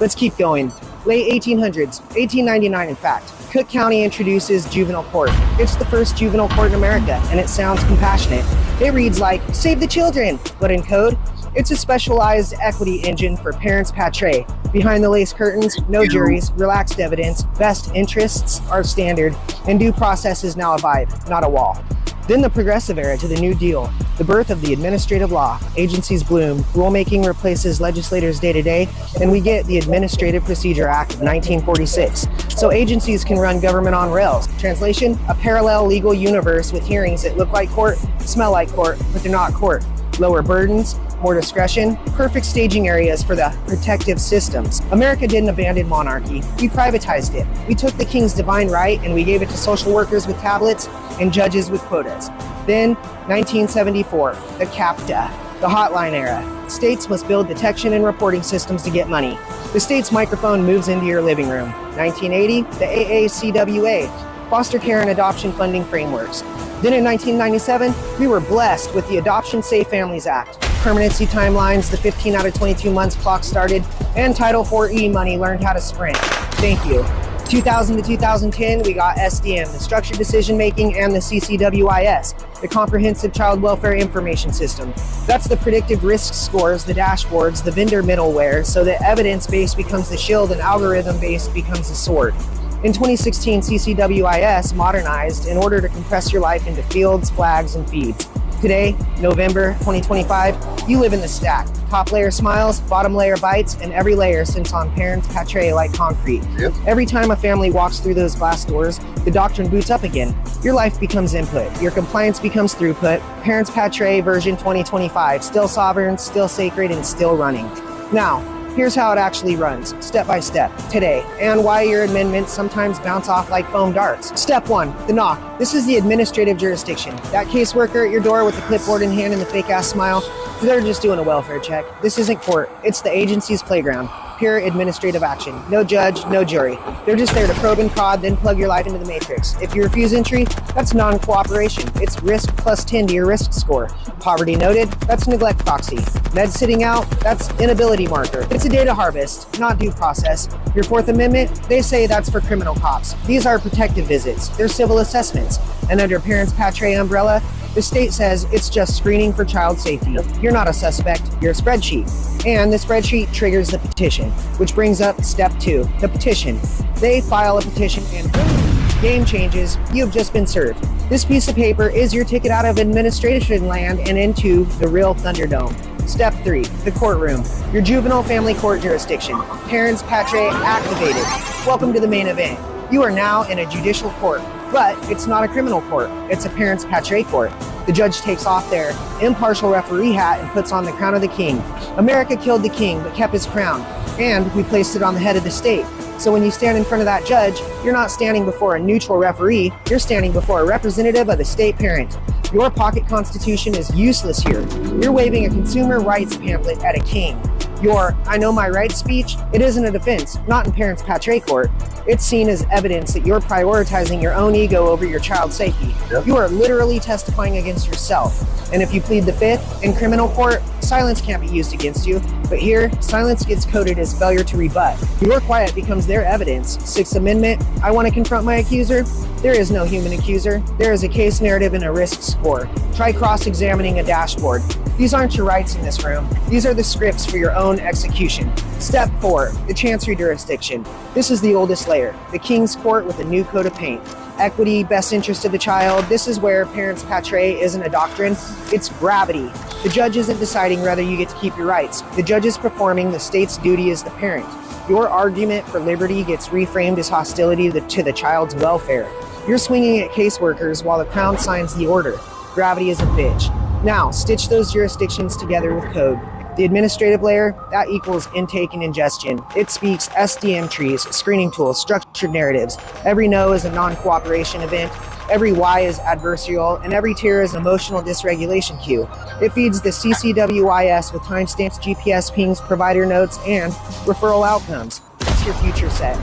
Let's keep going. Late 1800s, 1899 in fact, Cook County introduces juvenile court. It's the first juvenile court in America, and it sounds compassionate. It reads like, save the children, but in code, it's a specialized equity engine for Parents Patriae. Behind the lace curtains, no juries, relaxed evidence, best interests are standard, and due process is now a vibe, not a wall. Then the progressive era to the New Deal, the birth of the administrative law. Agencies bloom, rulemaking replaces legislators day to day, and we get the Administrative Procedure Act of 1946. So agencies can run government on rails. Translation, a parallel legal universe with hearings that look like court, smell like court, but they're not court. Lower burdens, more discretion, perfect staging areas for the protective systems. America didn't abandon monarchy. We privatized it. We took the king's divine right and we gave it to social workers with tablets and judges with quotas. Then, 1974, the CAPTA, the hotline era. States must build detection and reporting systems to get money. The state's microphone moves into your living room. 1980, the AACWA, foster care and adoption funding frameworks. Then in 1997, we were blessed with the Adoption Safe Families Act. Permanency timelines, the 15 out of 22 months clock started, and Title 4E money learned how to sprint. Thank you. 2000 to 2010, we got SDM, the Structured Decision Making, and the CCWIS, the Comprehensive Child Welfare Information System. That's the predictive risk scores, the dashboards, the vendor middleware, so that evidence-based becomes the shield and algorithm-based becomes the sword. In 2016, CCWIS modernized in order to compress your life into fields, flags, and feeds. Today, November 2025, you live in the stack. Top layer smiles, bottom layer bites, and every layer sits on Parents Patriae like concrete. Yep. Every time a family walks through those glass doors, the doctrine boots up again. Your life becomes input. Your compliance becomes throughput. Parents Patriae version 2025, still sovereign, still sacred, and still running. Now, here's how it actually runs, step by step, today, and why your amendments sometimes bounce off like foam darts. Step 1, the knock. This is the administrative jurisdiction. That caseworker at your door with the clipboard in hand and the fake-ass smile, they're just doing a welfare check. This isn't court. It's the agency's playground. Pure administrative action. No judge, no jury. They're just there to probe and prod, then plug your life into the matrix. If you refuse entry, that's non-cooperation. It's risk plus 10 to your risk score. Poverty noted, that's neglect proxy. Med sitting out, that's inability marker. It's a data harvest, not due process. Your Fourth Amendment, they say that's for criminal cops. These are protective visits. They're civil assessments. And under Parents Patriae umbrella, the state says it's just screening for child safety. You're not a suspect, you're a spreadsheet. And the spreadsheet triggers the petition, which brings up step 2, the petition. They file a petition and boom, game changes, you've just been served. This piece of paper is your ticket out of administration land and into the real Thunderdome. Step 3, the courtroom, your juvenile family court jurisdiction. Parents Patriae activated. Welcome to the main event. You are now in a judicial court, but it's not a criminal court. It's a parents patriae court. The judge takes off their impartial referee hat and puts on the crown of the king. America killed the king, but kept his crown, and we placed it on the head of the state. So when you stand in front of that judge, you're not standing before a neutral referee, you're standing before a representative of the state parent. Your pocket constitution is useless here. You're waving a consumer rights pamphlet at a king. Your I know my rights speech, it isn't a defense, not in parents patriae court. It's seen as evidence that you're prioritizing your own ego over your child's safety. Yep. You are literally testifying against yourself. And if you plead the fifth in criminal court, silence can't be used against you. But here, silence gets coded as failure to rebut. Your quiet becomes their evidence. Sixth Amendment, I want to confront my accuser. There is no human accuser. There is a case narrative and a risk score. Try cross-examining a dashboard. These aren't your rights in this room. These are the scripts for your own execution. Step 4, the chancery jurisdiction. This is the oldest layer, the king's court with a new coat of paint. Equity, best interest of the child. This is where parents patriae isn't a doctrine, it's gravity. The judge isn't deciding whether you get to keep your rights. The judge is performing the state's duty as the parent. Your argument for liberty gets reframed as hostility to the child's welfare. You're swinging at caseworkers while the crown signs the order. Gravity is a bitch. Now, stitch those jurisdictions together with code. The administrative layer, that equals intake and ingestion. It speaks SDM trees, screening tools, structured narratives. Every no is a non-cooperation event. Every Y is adversarial, and every tier is an emotional dysregulation cue. It feeds the CCWIS with timestamps, GPS pings, provider notes, and referral outcomes. That's your future set.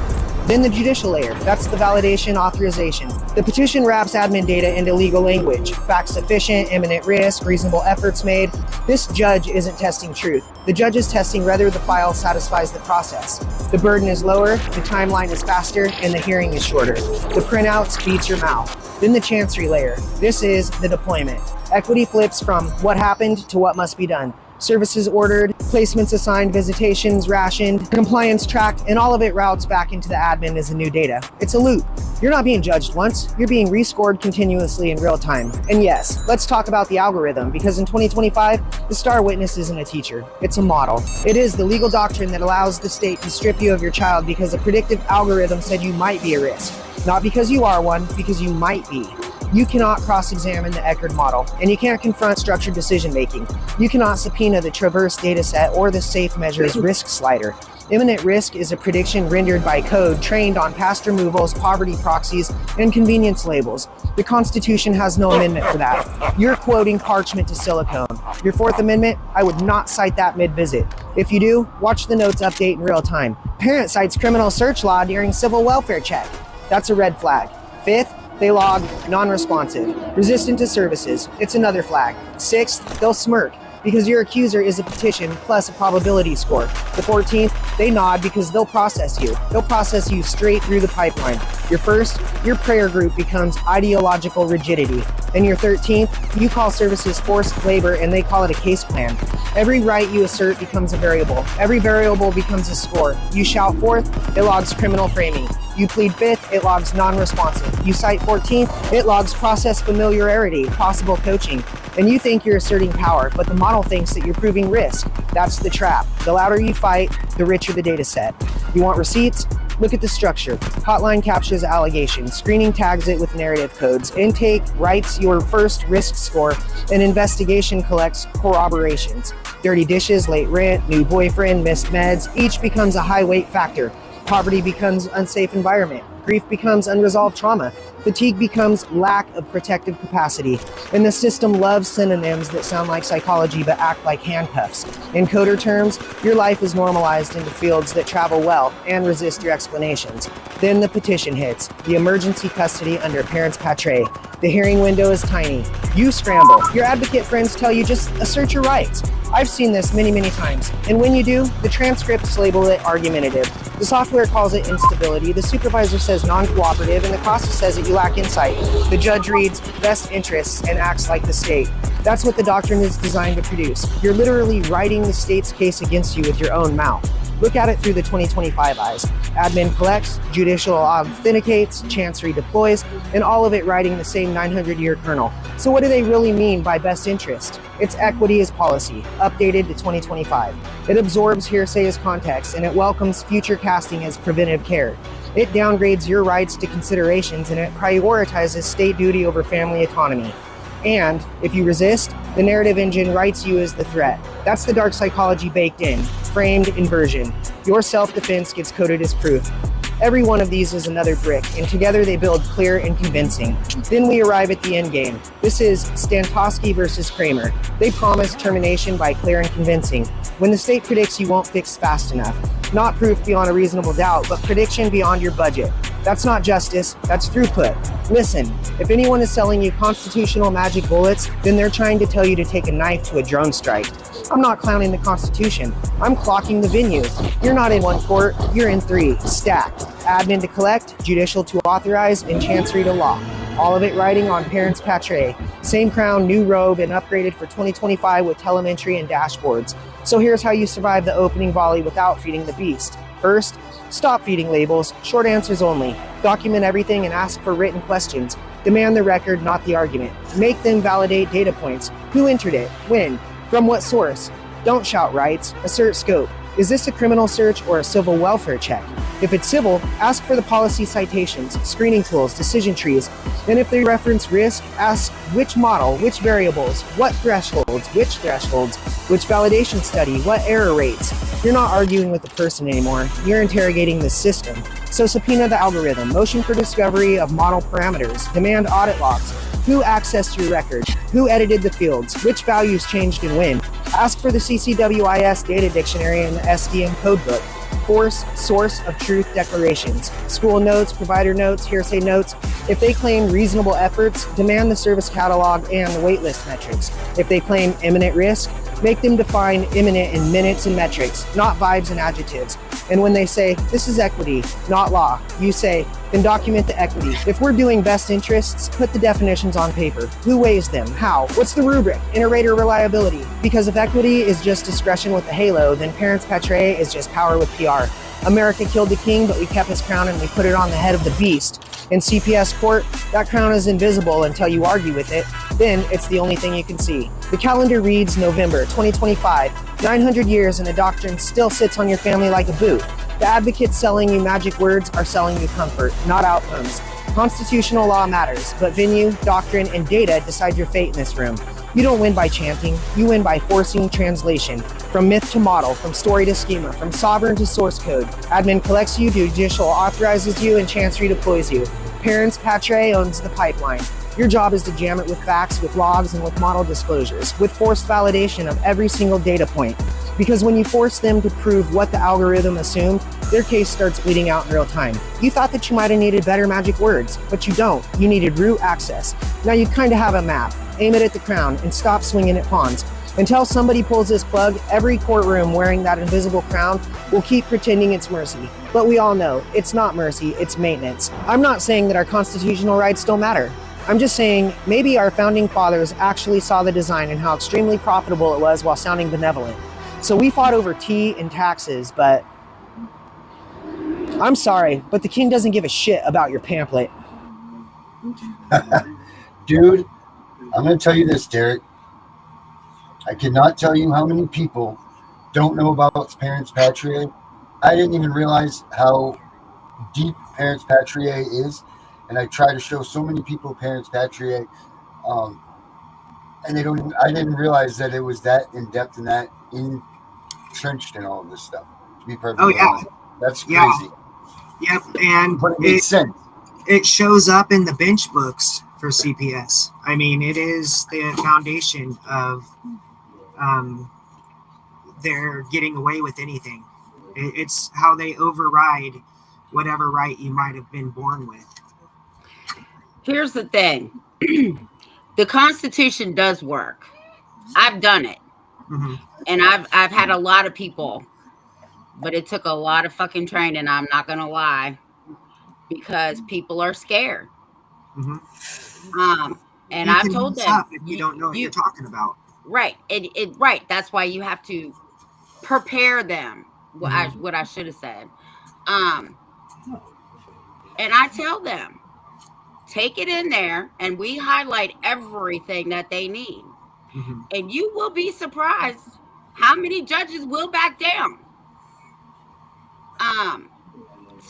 Then the judicial layer, that's the validation authorization. The petition wraps admin data into legal language. Facts sufficient, imminent risk, reasonable efforts made. This judge isn't testing truth. The judge is testing whether the file satisfies the process. The burden is lower, the timeline is faster, and the hearing is shorter. The printouts beats your mouth. Then the chancery layer. This is the deployment. Equity flips from what happened to what must be done. Services ordered, placements assigned, visitations rationed, compliance tracked, and all of it routes back into the admin as a new data. It's a loop. You're not being judged once, you're being rescored continuously in real time. And yes, let's talk about the algorithm, because in 2025, the star witness isn't a teacher, it's a model. It is the legal doctrine that allows the state to strip you of your child because a predictive algorithm said you might be a risk. Not because you are one, because you might be. You cannot cross-examine the Eckerd model, and you can't confront structured decision-making. You cannot subpoena the traverse dataset or the safe measures risk slider. Imminent risk is a prediction rendered by code trained on past removals, poverty proxies, and convenience labels. The Constitution has no amendment for that. You're quoting parchment to silicone. Your Fourth Amendment, I would not cite that mid-visit. If you do, watch the notes update in real time. Parent cites criminal search law during civil welfare check. That's a red flag. Fifth, they log non-responsive, resistant to services. It's another flag. Sixth, they'll smirk because your accuser is a petition plus a probability score. The 14th, they nod because they'll process you. They'll process you straight through the pipeline. Your prayer group becomes ideological rigidity. Then your 13th, you call services forced labor and they call it a case plan. Every right you assert becomes a variable. Every variable becomes a score. You shout fourth, it logs criminal framing. You plead fifth, it logs non-responsive. You cite 14th, it logs process familiarity, possible coaching. And you think you're asserting power, but the model thinks that you're proving risk. That's the trap. The louder you fight, the richer the data set. You want receipts? Look at the structure. Hotline captures allegations. Screening tags it with narrative codes. Intake writes your first risk score, and investigation collects corroborations. Dirty dishes, late rent, new boyfriend, missed meds, each becomes a high weight factor. Poverty becomes unsafe environment. Grief becomes unresolved trauma. Fatigue becomes lack of protective capacity. And the system loves synonyms that sound like psychology but act like handcuffs. In coder terms, your life is normalized into fields that travel well and resist your explanations. Then the petition hits, the emergency custody under parents patriae. The hearing window is tiny. You scramble. Your advocate friends tell you just assert your rights. I've seen this many, many times. And when you do, the transcripts label it argumentative. The software calls it instability. The supervisor says non-cooperative, and the process says that you lack insight. The judge reads best interests and acts like the state. That's what the doctrine is designed to produce. You're literally writing the state's case against you with your own mouth. Look at it through the 2025 eyes. Admin collects, judicial authenticates, chancery deploys, and all of it writing the same 900-year kernel. So what do they really mean by best interest? It's equity as policy, updated to 2025. It absorbs hearsay as context, and it welcomes future casting as preventive care. It downgrades your rights to considerations and it prioritizes state duty over family autonomy. And if you resist, the narrative engine writes you as the threat. That's the dark psychology baked in, framed inversion. Your self-defense gets coded as proof. Every one of these is another brick, and together they build clear and convincing. Then we arrive at the end game. This is Stantosky versus Kramer. They promise termination by clear and convincing. When the state predicts you won't fix fast enough. Not proof beyond a reasonable doubt, but prediction beyond your budget. That's not justice, that's throughput. Listen, if anyone is selling you constitutional magic bullets, then they're trying to tell you to take a knife to a drone strike. I'm not clowning the Constitution. I'm clocking the venue. You're not in one court, you're in three, stacked. Admin to collect, judicial to authorize, and chancery to law. All of it riding on parents' patre. Same crown, new robe, and upgraded for 2025 with telemetry and dashboards. So here's how you survive the opening volley without feeding the beast. First, stop feeding labels, short answers only. Document everything and ask for written questions. Demand the record, not the argument. Make them validate data points. Who entered it? When? From what source? Don't shout rights, assert scope. Is this a criminal search or a civil welfare check? If it's civil, ask for the policy citations, screening tools, decision trees. And if they reference risk, ask which model, which variables, what thresholds, which validation study, what error rates. You're not arguing with the person anymore, you're interrogating the system. So subpoena the algorithm, motion for discovery of model parameters, demand audit logs. Who accessed your record? Who edited the fields? Which values changed and when? Ask for the CCWIS data dictionary and the SDM codebook. Force source of truth declarations. School notes, provider notes, hearsay notes. If they claim reasonable efforts, demand the service catalog and the waitlist metrics. If they claim imminent risk, make them define imminent in minutes and metrics, not vibes and adjectives. And when they say, this is equity, not law, you say, then document the equity. If we're doing best interests, put the definitions on paper. Who weighs them? How? What's the rubric? Iterator reliability. Because if equity is just discretion with a halo, then parents patre is just power with PR. America killed the king, but we kept his crown and we put it on the head of the beast. In CPS court, that crown is invisible until you argue with it. Then it's the only thing you can see. The calendar reads November 2025. 900 years and the doctrine still sits on your family like a boot. The advocates selling you magic words are selling you comfort, not outcomes. Constitutional law matters, but venue, doctrine, and data decide your fate in this room. You don't win by chanting, you win by forcing translation. From myth to model, from story to schema, from sovereign to source code. Admin collects you, judicial authorizes you, and chancery deploys you. Parents patre owns the pipeline. Your job is to jam it with facts, with logs, and with model disclosures, with forced validation of every single data point. Because when you force them to prove what the algorithm assumed, their case starts bleeding out in real time. You thought that you might have needed better magic words, but you don't. You needed root access. Now you kind of have a map. Aim it at the crown and stop swinging at pawns. Until somebody pulls this plug, every courtroom wearing that invisible crown will keep pretending it's mercy. But we all know it's not mercy, it's maintenance. I'm not saying that our constitutional rights don't matter. I'm just saying maybe our founding fathers actually saw the design and how extremely profitable it was while sounding benevolent. So we fought over tea and taxes, but I'm sorry, but the king doesn't give a shit about your pamphlet. Dude, I'm going to tell you this, Derek. I cannot tell you how many people don't know about parents patriae. I didn't even realize how deep parents patriae is, and I try to show so many people parents patriae, and they don't even, I didn't realize that it was that in depth and that entrenched in all of this stuff, to be perfectly honest. That's crazy. Yep, and but it makes sense. It shows up in the bench books for CPS. I mean, it is the foundation of they're getting away with anything. It's how they override whatever right you might have been born with. Here's the thing. The Constitution does work. I've done it. Mm-hmm. And I've had a lot of people, but it took a lot of fucking training, I'm not gonna lie, because people are scared. Mm-hmm. And you I've told them if you don't know what you're talking about. Right. Right. That's why you have to prepare them. What I should have said. And I tell them, take it in there and we highlight everything that they need. Mm-hmm. And you will be surprised how many judges will back down.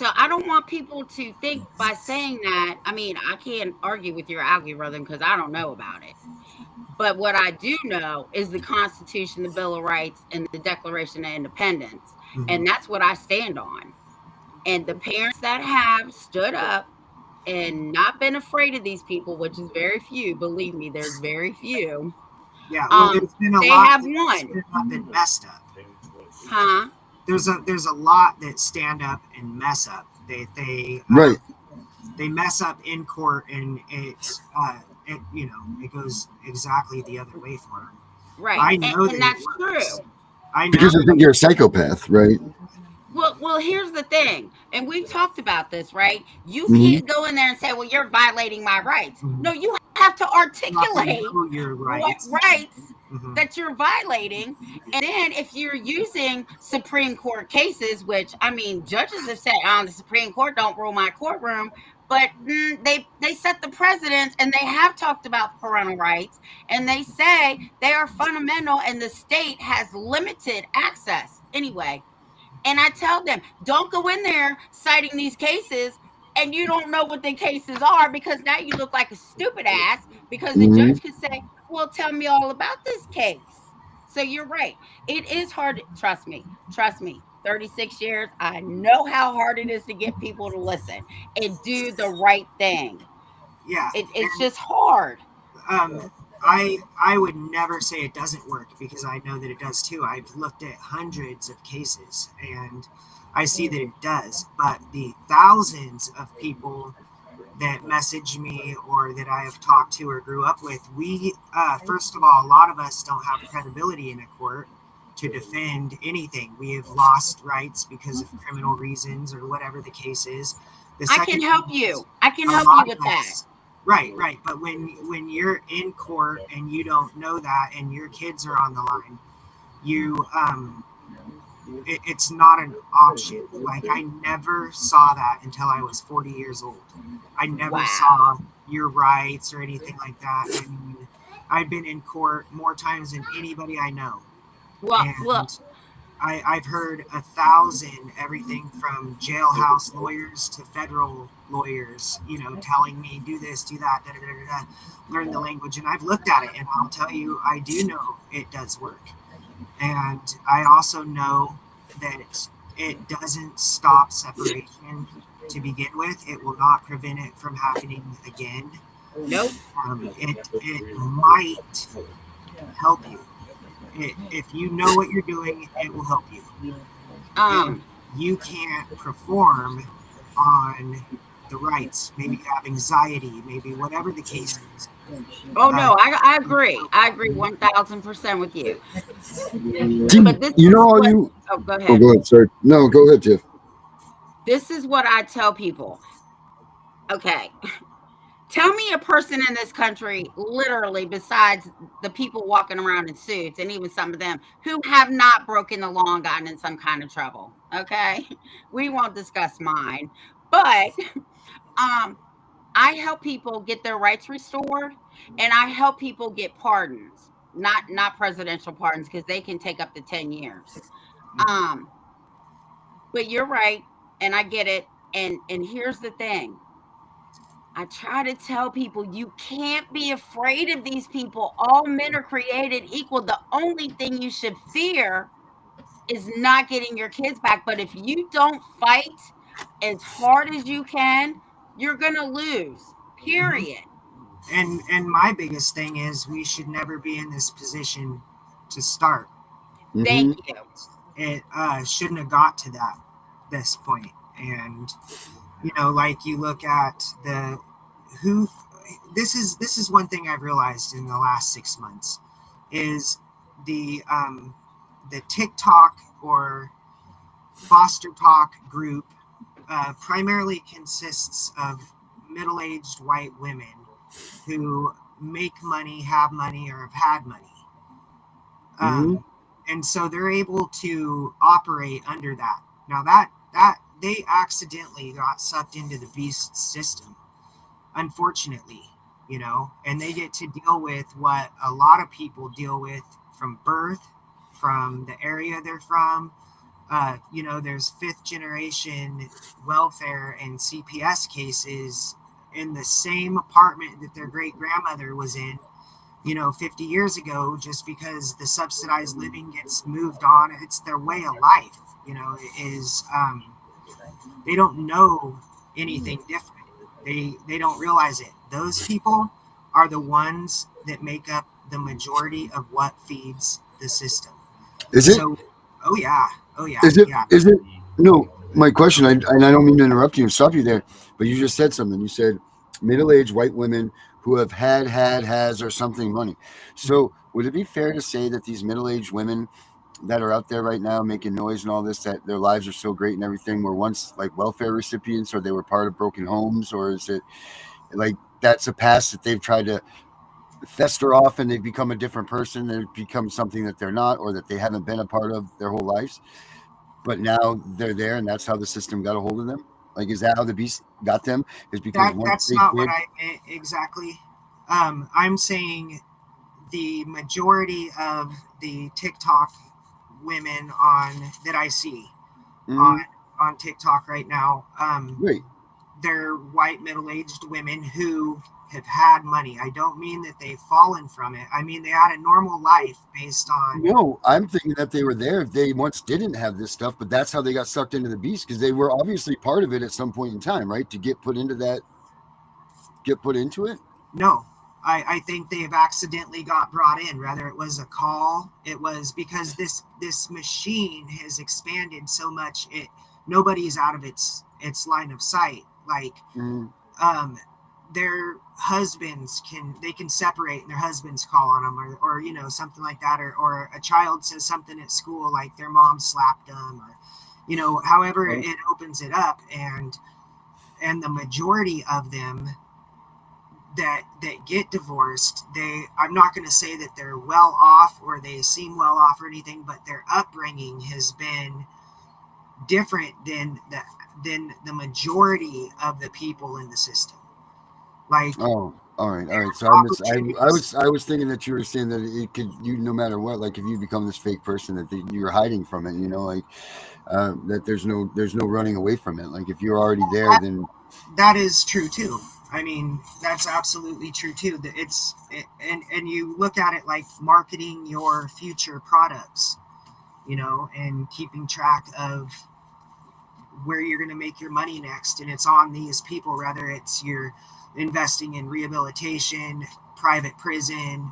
So I don't want people to think by saying that. I mean, I can't argue with your algorithm because I don't know about it. But what I do know is the Constitution, the Bill of Rights, and the Declaration of Independence. And that's what I stand on. And the parents that have stood up and not been afraid of these people, which is very few, believe me, there's very few. Yeah, well, there's been a They lot have that won. stood up and messed up. Huh? There's a lot that stand up and mess up. Right. They mess up in court, and it goes exactly the other way for them. Right. I know that And it that's works. true. I know. Because I think you're a psychopath, right? Well, here's the thing, and we've talked about this, right? You Mhm. can't go in there and say, "Well, you're violating my rights." Mhm. No, you have to You have to articulate know your what rights. rights Mhm. that you're violating. And then if you're using Supreme Court cases, which I mean, judges have said, "Oh, the Supreme Court don't rule my courtroom," but they set the precedents, and they have talked about parental rights, and they say they are fundamental, and the state has limited access anyway. And I tell them, don't go in there citing these cases and you don't know what the cases are, because now you look like a stupid ass, because the Mhm. judge could say, well, tell me all about this case. So you're right. It is hard. Trust me. Trust me. 36 years. I know how hard it is to get people to listen and do the right thing. Yeah, It's and just hard. I would never say it doesn't work, because I know that it does too. I've looked at hundreds of cases, and I see that it does. But the thousands of people that message me or that I have talked to or grew up with, we first of all, a lot of us don't have credibility in a court to defend anything. We have lost rights because of criminal reasons or whatever the case is. The I can second help thing is, you. I can a help you lot with of that. us, right. But when you're in court and you don't know that, and your kids are on the line, you it's not an option. Like, I never saw that until I was 40 years old. I never Wow. saw your rights or anything like that. I mean, I've been in court more times than anybody I know, Well, and I've heard 1,000 everything from jailhouse lawyers to federal lawyers, telling me do this, do that, da, da, da, da, learn the language. And I've looked at it, and I'll tell you, I do know it does work. And I also know that it doesn't stop separation to begin with. It will not prevent it from happening again. nope. It might help you. If you know what you're doing, it will help you. If Um, you can't perform on the rights, maybe you have anxiety, maybe whatever the case is. Oh Uh, no, I agree. I agree 1000% with you. Tim, But this you is know how what you. oh go Oh, ahead. go ahead. Sorry. No, go ahead, Tiff. This is what I tell people. Okay. Tell me a person in this country, literally, besides the people walking around in suits, and even some of them, who have not broken the law and gotten in some kind of trouble. Okay. We won't discuss mine. But um I help people get their rights restored, and I help people get pardons, not presidential pardons, because they can take up to 10 years. Um, but you're right, and I get it. And here's the thing. I try to tell people you can't be afraid of these people. All men are created equal. The only thing you should fear is not getting your kids back. But if you don't fight as hard as you can, you're gonna lose. mhm. Period. And my biggest thing is, we should never be in this position to start. Thank Hmm. you. It shouldn't have got to this point. And like, you look at the who. This is one thing I've realized in the last 6 months is the TikTok or Foster Talk group primarily consists of middle-aged white women who make money, have money, or have had money. Hmm. And so they're able to operate under that. Now, that they accidentally got sucked into the beast system, unfortunately, and they get to deal with what a lot of people deal with from birth, from the area they're from, There's fifth generation welfare and CPS cases in the same apartment that their great grandmother was in, 50 years ago, just because the subsidized living gets moved on. It's their way of life, they don't know anything different. They don't realize it. Those people are the ones that make up the majority of what feeds the system. Is it? So, oh yeah, oh yeah, Is it? yeah. Is it? No. My question, and I don't mean to interrupt you and stop you there, but you just said something. You said middle-aged white women who have has, or something money. So would it be fair to say that these middle-aged women that are out there right now making noise and all this, that their lives are so great and everything, were once like welfare recipients, or they were part of broken homes, or is it like that's a past that they've tried to fester off and they've become a different person, they've become something that they're not, or that they haven't been a part of their whole lives, but now they're there and that's how the system got a hold of them? Like, is that how the beast got them? Is because once That's they not what did. I meant exactly. I'm saying the majority of the TikTok women that I see on Mhm. on TikTok right now, Right. they're white middle-aged women who have had money. I don't mean that they've fallen from it. I mean they had a normal life based on. No, I'm thinking that they were there. They once didn't have this stuff, but that's how they got sucked into the beast, because they were obviously part of it at some point in time, right? To get put into that, get put into it. No, I think they've accidentally got brought in. Rather, it was a call. It was because this machine has expanded so much. Nobody's out of its line of sight. Like, Mhm. um, their husbands can separate, and their husbands call on them, or something like that, or a child says something at school like their mom slapped them, or however Right. it opens it up, and the majority of them that get divorced, I'm not going to say that they're well off or they seem well off or anything, but their upbringing has been different than the majority of the people in the system. Like, Oh, all right, all their right. So opportunities. I was thinking that you were saying that it could, you, no matter what, like if you become this fake person, that you're hiding from it. Like that there's no running away from it. Like if you're already there, that, then. that is true too. I mean, that's absolutely true too. And you look at it like marketing your future products, and keeping track of where you're going to make your money next, and it's on these people, whether it's you're investing in rehabilitation, private prison,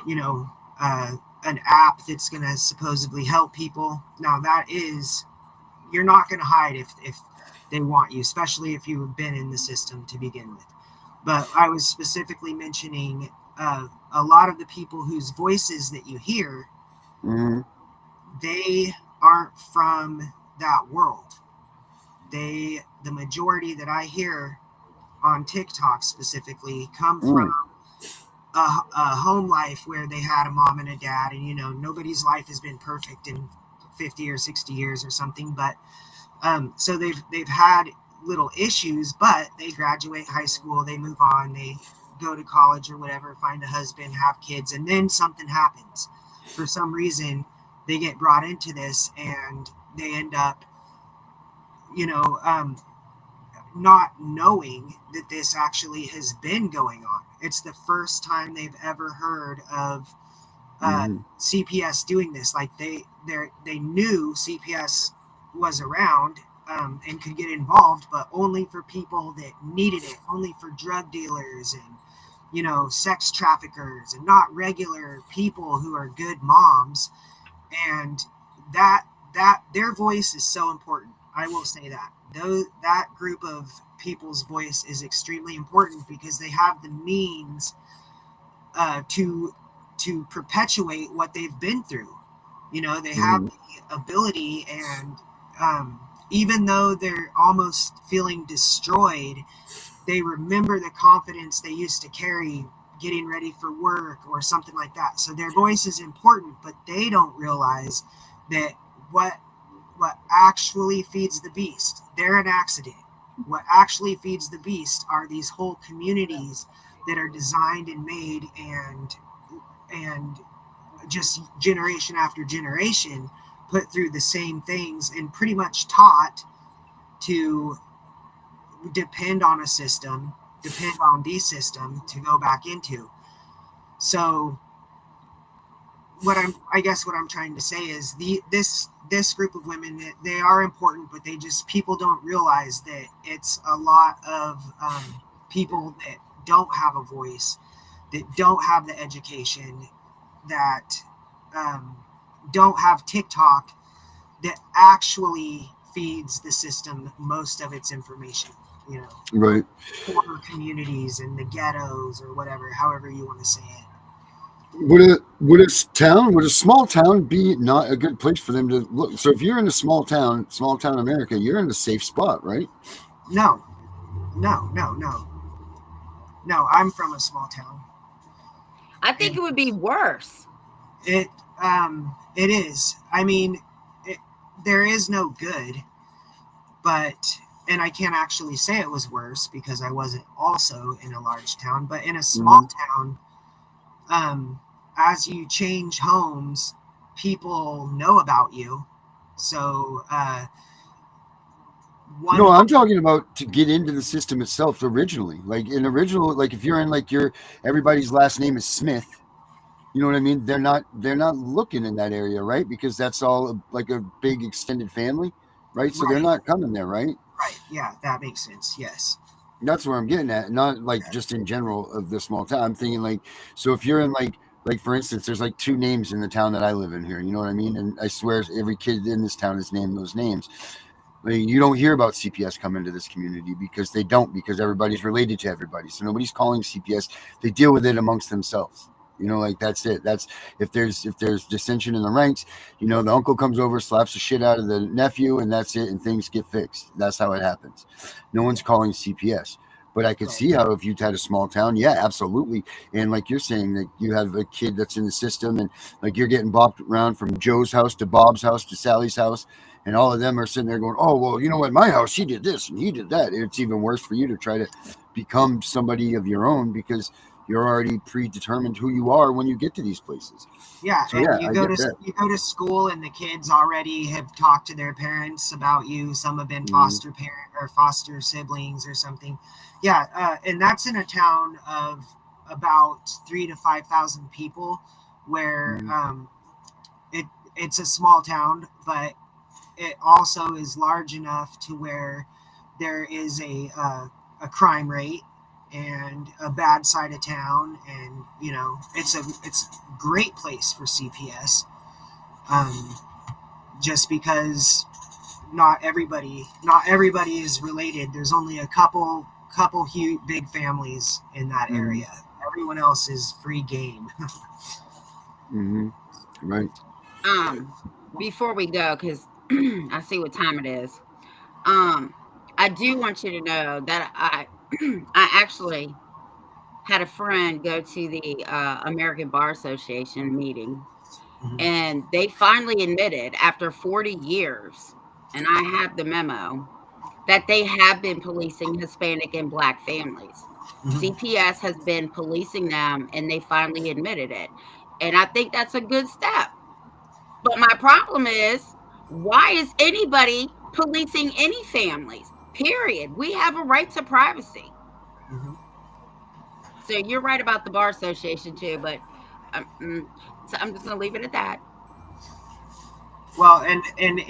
you know an app that's going to supposedly help people. Now that is, you're not going to hide if they want you, especially if you've been in the system to begin with. But I was specifically mentioning a lot of the people whose voices that you hear, Mhm. they aren't from that world. The majority that I hear on TikTok specifically come from Mm. a home life where they had a mom and a dad, and nobody's life has been perfect in 50 or 60 years or something, but so they've had little issues, but they graduate high school, they move on, they go to college or whatever, find a husband, have kids, and then something happens. For some reason, they get brought into this, and they end up, you know, um, not knowing that this actually has been going on. It's the first time they've ever heard of Mhm. CPS doing this. Like they knew CPS was around, and could get involved, but only for people that needed it, only for drug dealers and sex traffickers, and not regular people who are good moms. And that their voice is so important. I will say that that group of people's voice is extremely important because they have the means to perpetuate what they've been through. They have Mhm. the ability, and even though they're almost feeling destroyed, they remember the confidence they used to carry getting ready for work or something like that. So their voice is important, but they don't realize that what what actually feeds the beast. They're an accident. What actually feeds the beast are these whole communities that are designed and made, and just generation after generation put through the same things and pretty much taught to depend on a system, depend on the system to go back into. So what I'm trying to say is this group of women, they are important, but people don't realize that it's a lot of people that don't have a voice, that don't have the education, that don't have TikTok, that actually feeds the system most of its information, Right. Poor communities and the ghettos or whatever, however you want to say it. Would a small town be not a good place for them to look? So if you're in a small town America, you're in a safe spot, right? No, I'm from a small town. I think it would be worse. It is. I mean, there is no good, and I can't actually say it was worse because I wasn't also in a large town, but in a small town, as you change homes, people know about you. So, No, I'm talking about to get into the system itself originally. Like if you're in everybody's last name is Smith, you know what I mean? They're not looking in that area, right? Because that's all like a big extended family, right? So they're not coming there, right? Right. Yeah, that makes sense. Yes. That's where I'm getting at. Not just in general of the small town. I'm thinking so if you're in for instance, there's 2 names in the town that I live in here. You know what I mean? And I swear every kid in this town is named those names. You don't hear about CPS coming to this community because everybody's related to everybody. So nobody's calling CPS. They deal with it amongst themselves. That's it. That's if there's dissension in the ranks, the uncle comes over, slaps the shit out of the nephew, and that's it, and things get fixed. That's how it happens. No one's calling CPS. But I could see how if you had a small town, yeah, absolutely. And like you're saying that you have a kid that's in the system and you're getting bopped around from Joe's house to Bob's house to Sally's house. And all of them are sitting there going, oh, well, you know what? My house, he did this and he did that. It's even worse for you to try to become somebody of your own because you're already predetermined who you are when you get to these places. Yeah, so, and you go to school and the kids already have talked to their parents about you. Some have been foster parent or foster siblings or something. Yeah, and that's in a town of about 3,000 to 5,000 people, where it's a small town, but it also is large enough to where there is a crime rate and a bad side of town, and it's a great place for CPS, just because not everybody is related. There's only a couple huge big families in that area. Everyone else is free game. Right. Before we go, because I see what time it is, I do want you to know that I actually had a friend go to the American Bar Association meeting, and they finally admitted after 40 years, and I have the memo, that they have been policing Hispanic and Black families. CPS has been policing them, and they finally admitted it. And I think that's a good step. But my problem is, why is anybody policing any families? Period. We have a right to privacy. So you're right about the Bar Association too, but so I'm just going to leave it at that. Well, and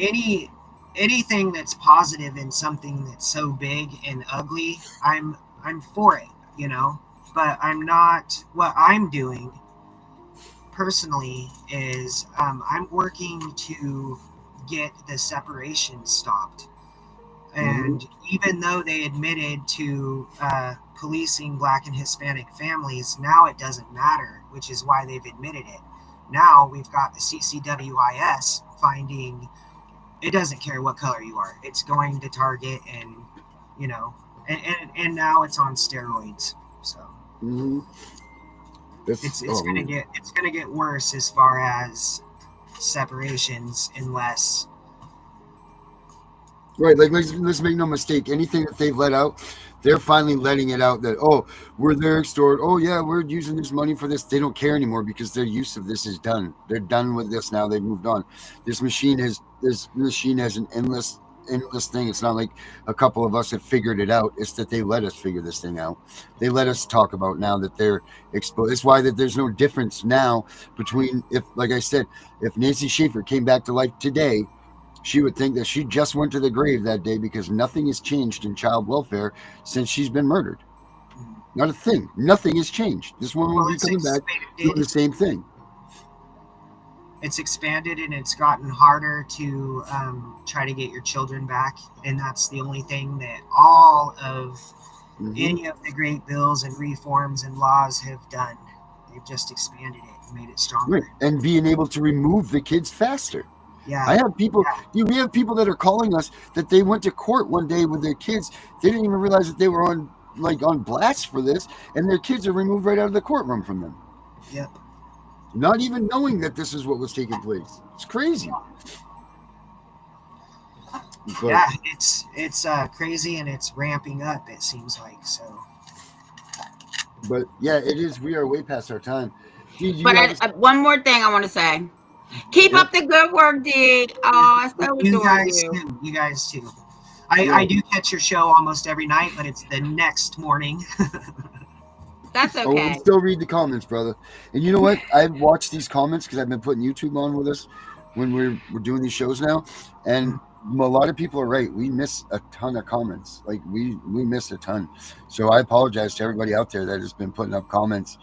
anything that's positive in something that's so big and ugly, I'm for it, but I'm not. What I'm doing personally is I'm working to get the separation stopped. And even though they admitted to policing Black and Hispanic families, now it doesn't matter, which is why they've admitted it. Now we've got the CCWIS finding it doesn't care what color you are. It's going to target, and and now it's on steroids. So it's gonna get worse as far as separations, unless. Right, let's make no mistake. Anything that they've let out, they're finally letting it out that, oh, we're there extort. Oh yeah, we're using this money for this. They don't care anymore because their use of this is done. They're done with this now. They've moved on. This machine has an endless thing. It's not like a couple of us have figured it out. It's that they let us figure this thing out. They let us talk about now that they're exposed. It's why that there's no difference now between, if, like I said, if Nancy Schaefer came back to life today, she would think that she just went to the grave that day because nothing has changed in child welfare since she's been murdered. Not a thing. Nothing has changed. This woman will be coming back doing the same thing. It's expanded and it's gotten harder to try to get your children back. And that's the only thing that all of any of the great bills and reforms and laws have done. They've just expanded it and made it stronger. Right. And being able to remove the kids faster. Yeah. I have people, we have people that are calling us that they went to court one day with their kids. They didn't even realize that they were on blast for this, and their kids are removed right out of the courtroom from them. Yep. Not even knowing that this is what was taking place. It's crazy. But, yeah, it's crazy, and it's ramping up, it seems like. So. But yeah, it is. We are way past our time. But one more thing I want to say. Keep up the good work, D. Oh, I so adore you. You guys too. I do catch your show almost every night, but it's the next morning. That's okay. Oh, we still read the comments, brother. And you know what? I've watched these comments because I've been putting YouTube on with us when we're doing these shows now. And a lot of people are right. We miss a ton of comments. Like we miss a ton. So I apologize to everybody out there that has been putting up comments.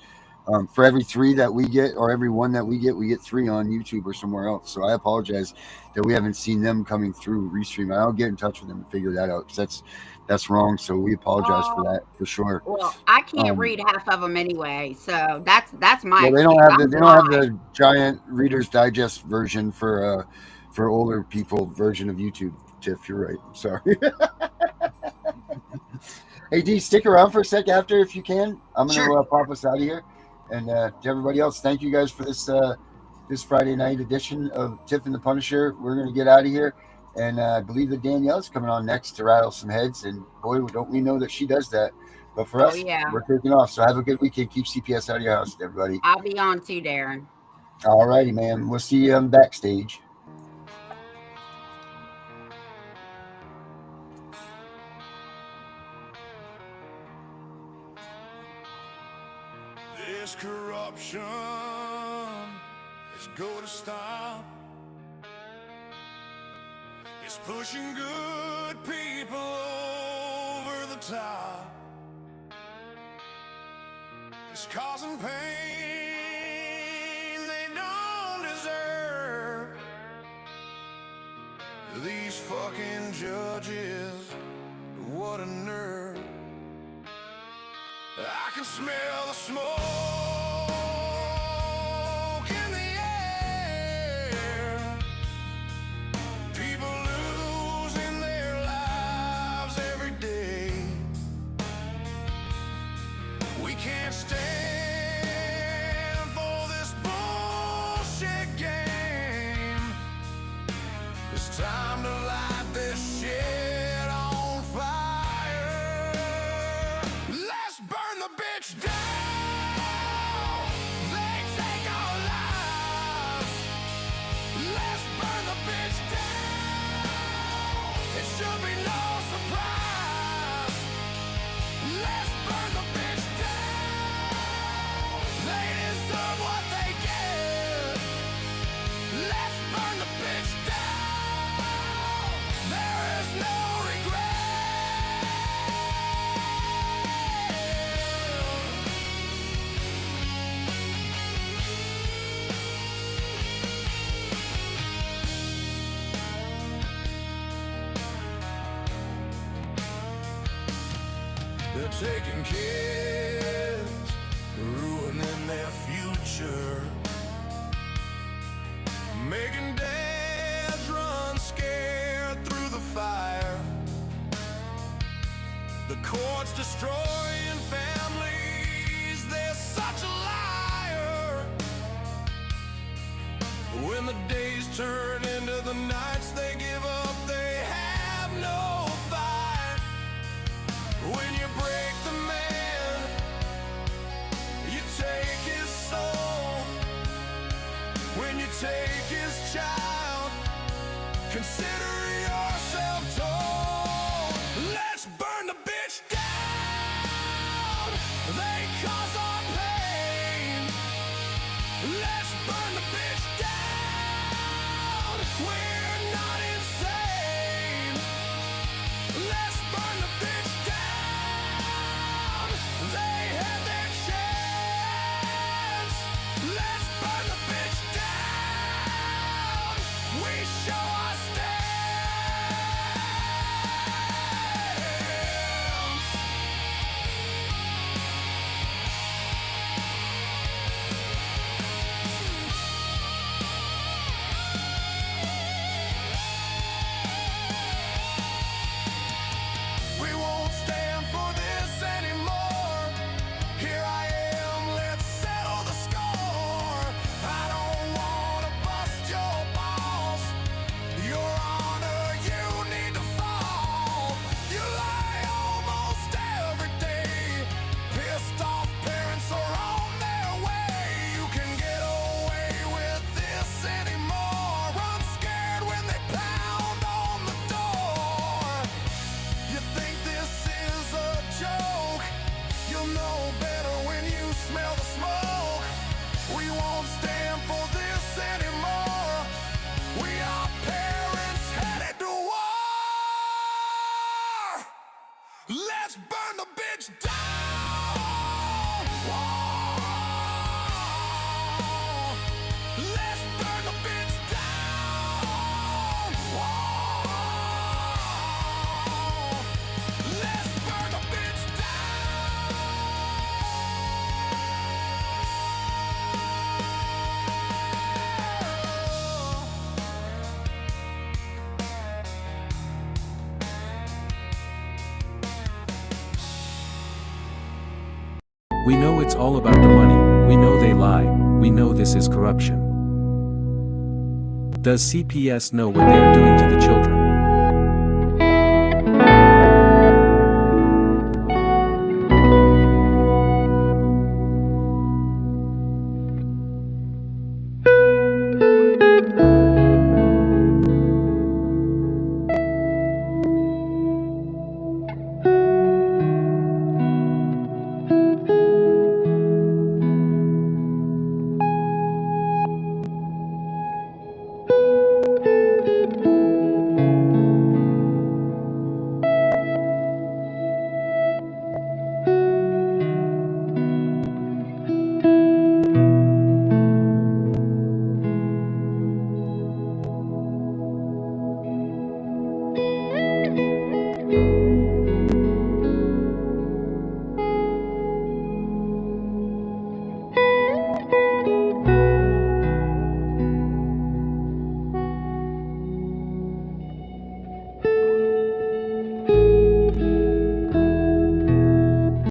For every 3 that we get, or every 1 that we get 3 on YouTube or somewhere else. So I apologize that we haven't seen them coming through Restream. I'll get in touch with them and figure that out, because that's wrong. So we apologize for that, for sure. Well, I can't read half of them anyway, so that's my. Well, they don't have the giant Reader's Digest version for older people version of YouTube. Tiff, you're right. I'm sorry. Hey D, stick around for a sec after if you can. I'm gonna pop us out of here. And to everybody else, thank you guys for this Friday night edition of Tiff and the Punisher. We're going to get out of here. And I believe that Danielle's coming on next to rattle some heads. And boy, don't we know that she does that. But for us, we're taking off. So have a good weekend. Keep CPS out of your house, everybody. I'll be on too, Darren. All righty, man. We'll see you backstage. This corruption is going to stop. It's pushing good people over the top. It's causing pain they don't deserve. These fucking judges, what a nerve. I can smell the smoke in the air. People losing their lives every day. We can't stand for this bullshit game. It's time to light this shit on fire. Let's burn the bitch down. They take our lives. Let's burn the bitch down. It should be no surprise. Let's burn the bitch down. They deserve what they get. Let's burn the bitch down. There is no regret. They're taking kids, ruining their future, making dads run scared through the fire. The court's destroying families, they're such a liar. When the days turn into the nights, they give up, they have no fight. When you're Consider yourself told. Let's burn the bitch down. They cause our pain. Let's burn the bitch down. We're not insane. Let's burn the bitch down. They had their chance. Let's burn the bitch down. We show our stance. We won't stand for this anymore. Here I am, let's settle the score. I don't wanna bust your balls. Your Honor, you need to fall. You lie almost every day. Pissed off parents are on their way. You can get away with this anymore. Run scared when they pound on the door. You think this is a joke? You'll know better when you smell the smoke. We won't stand for this anymore. We are parents headed to war. Let's burn the bitch down. Whoa. Let's burn the bitch down. Whoa. Let's burn the bitch We know it's all about the money, we know they lie, we know this is corruption. Does CPS know what they are doing to the children?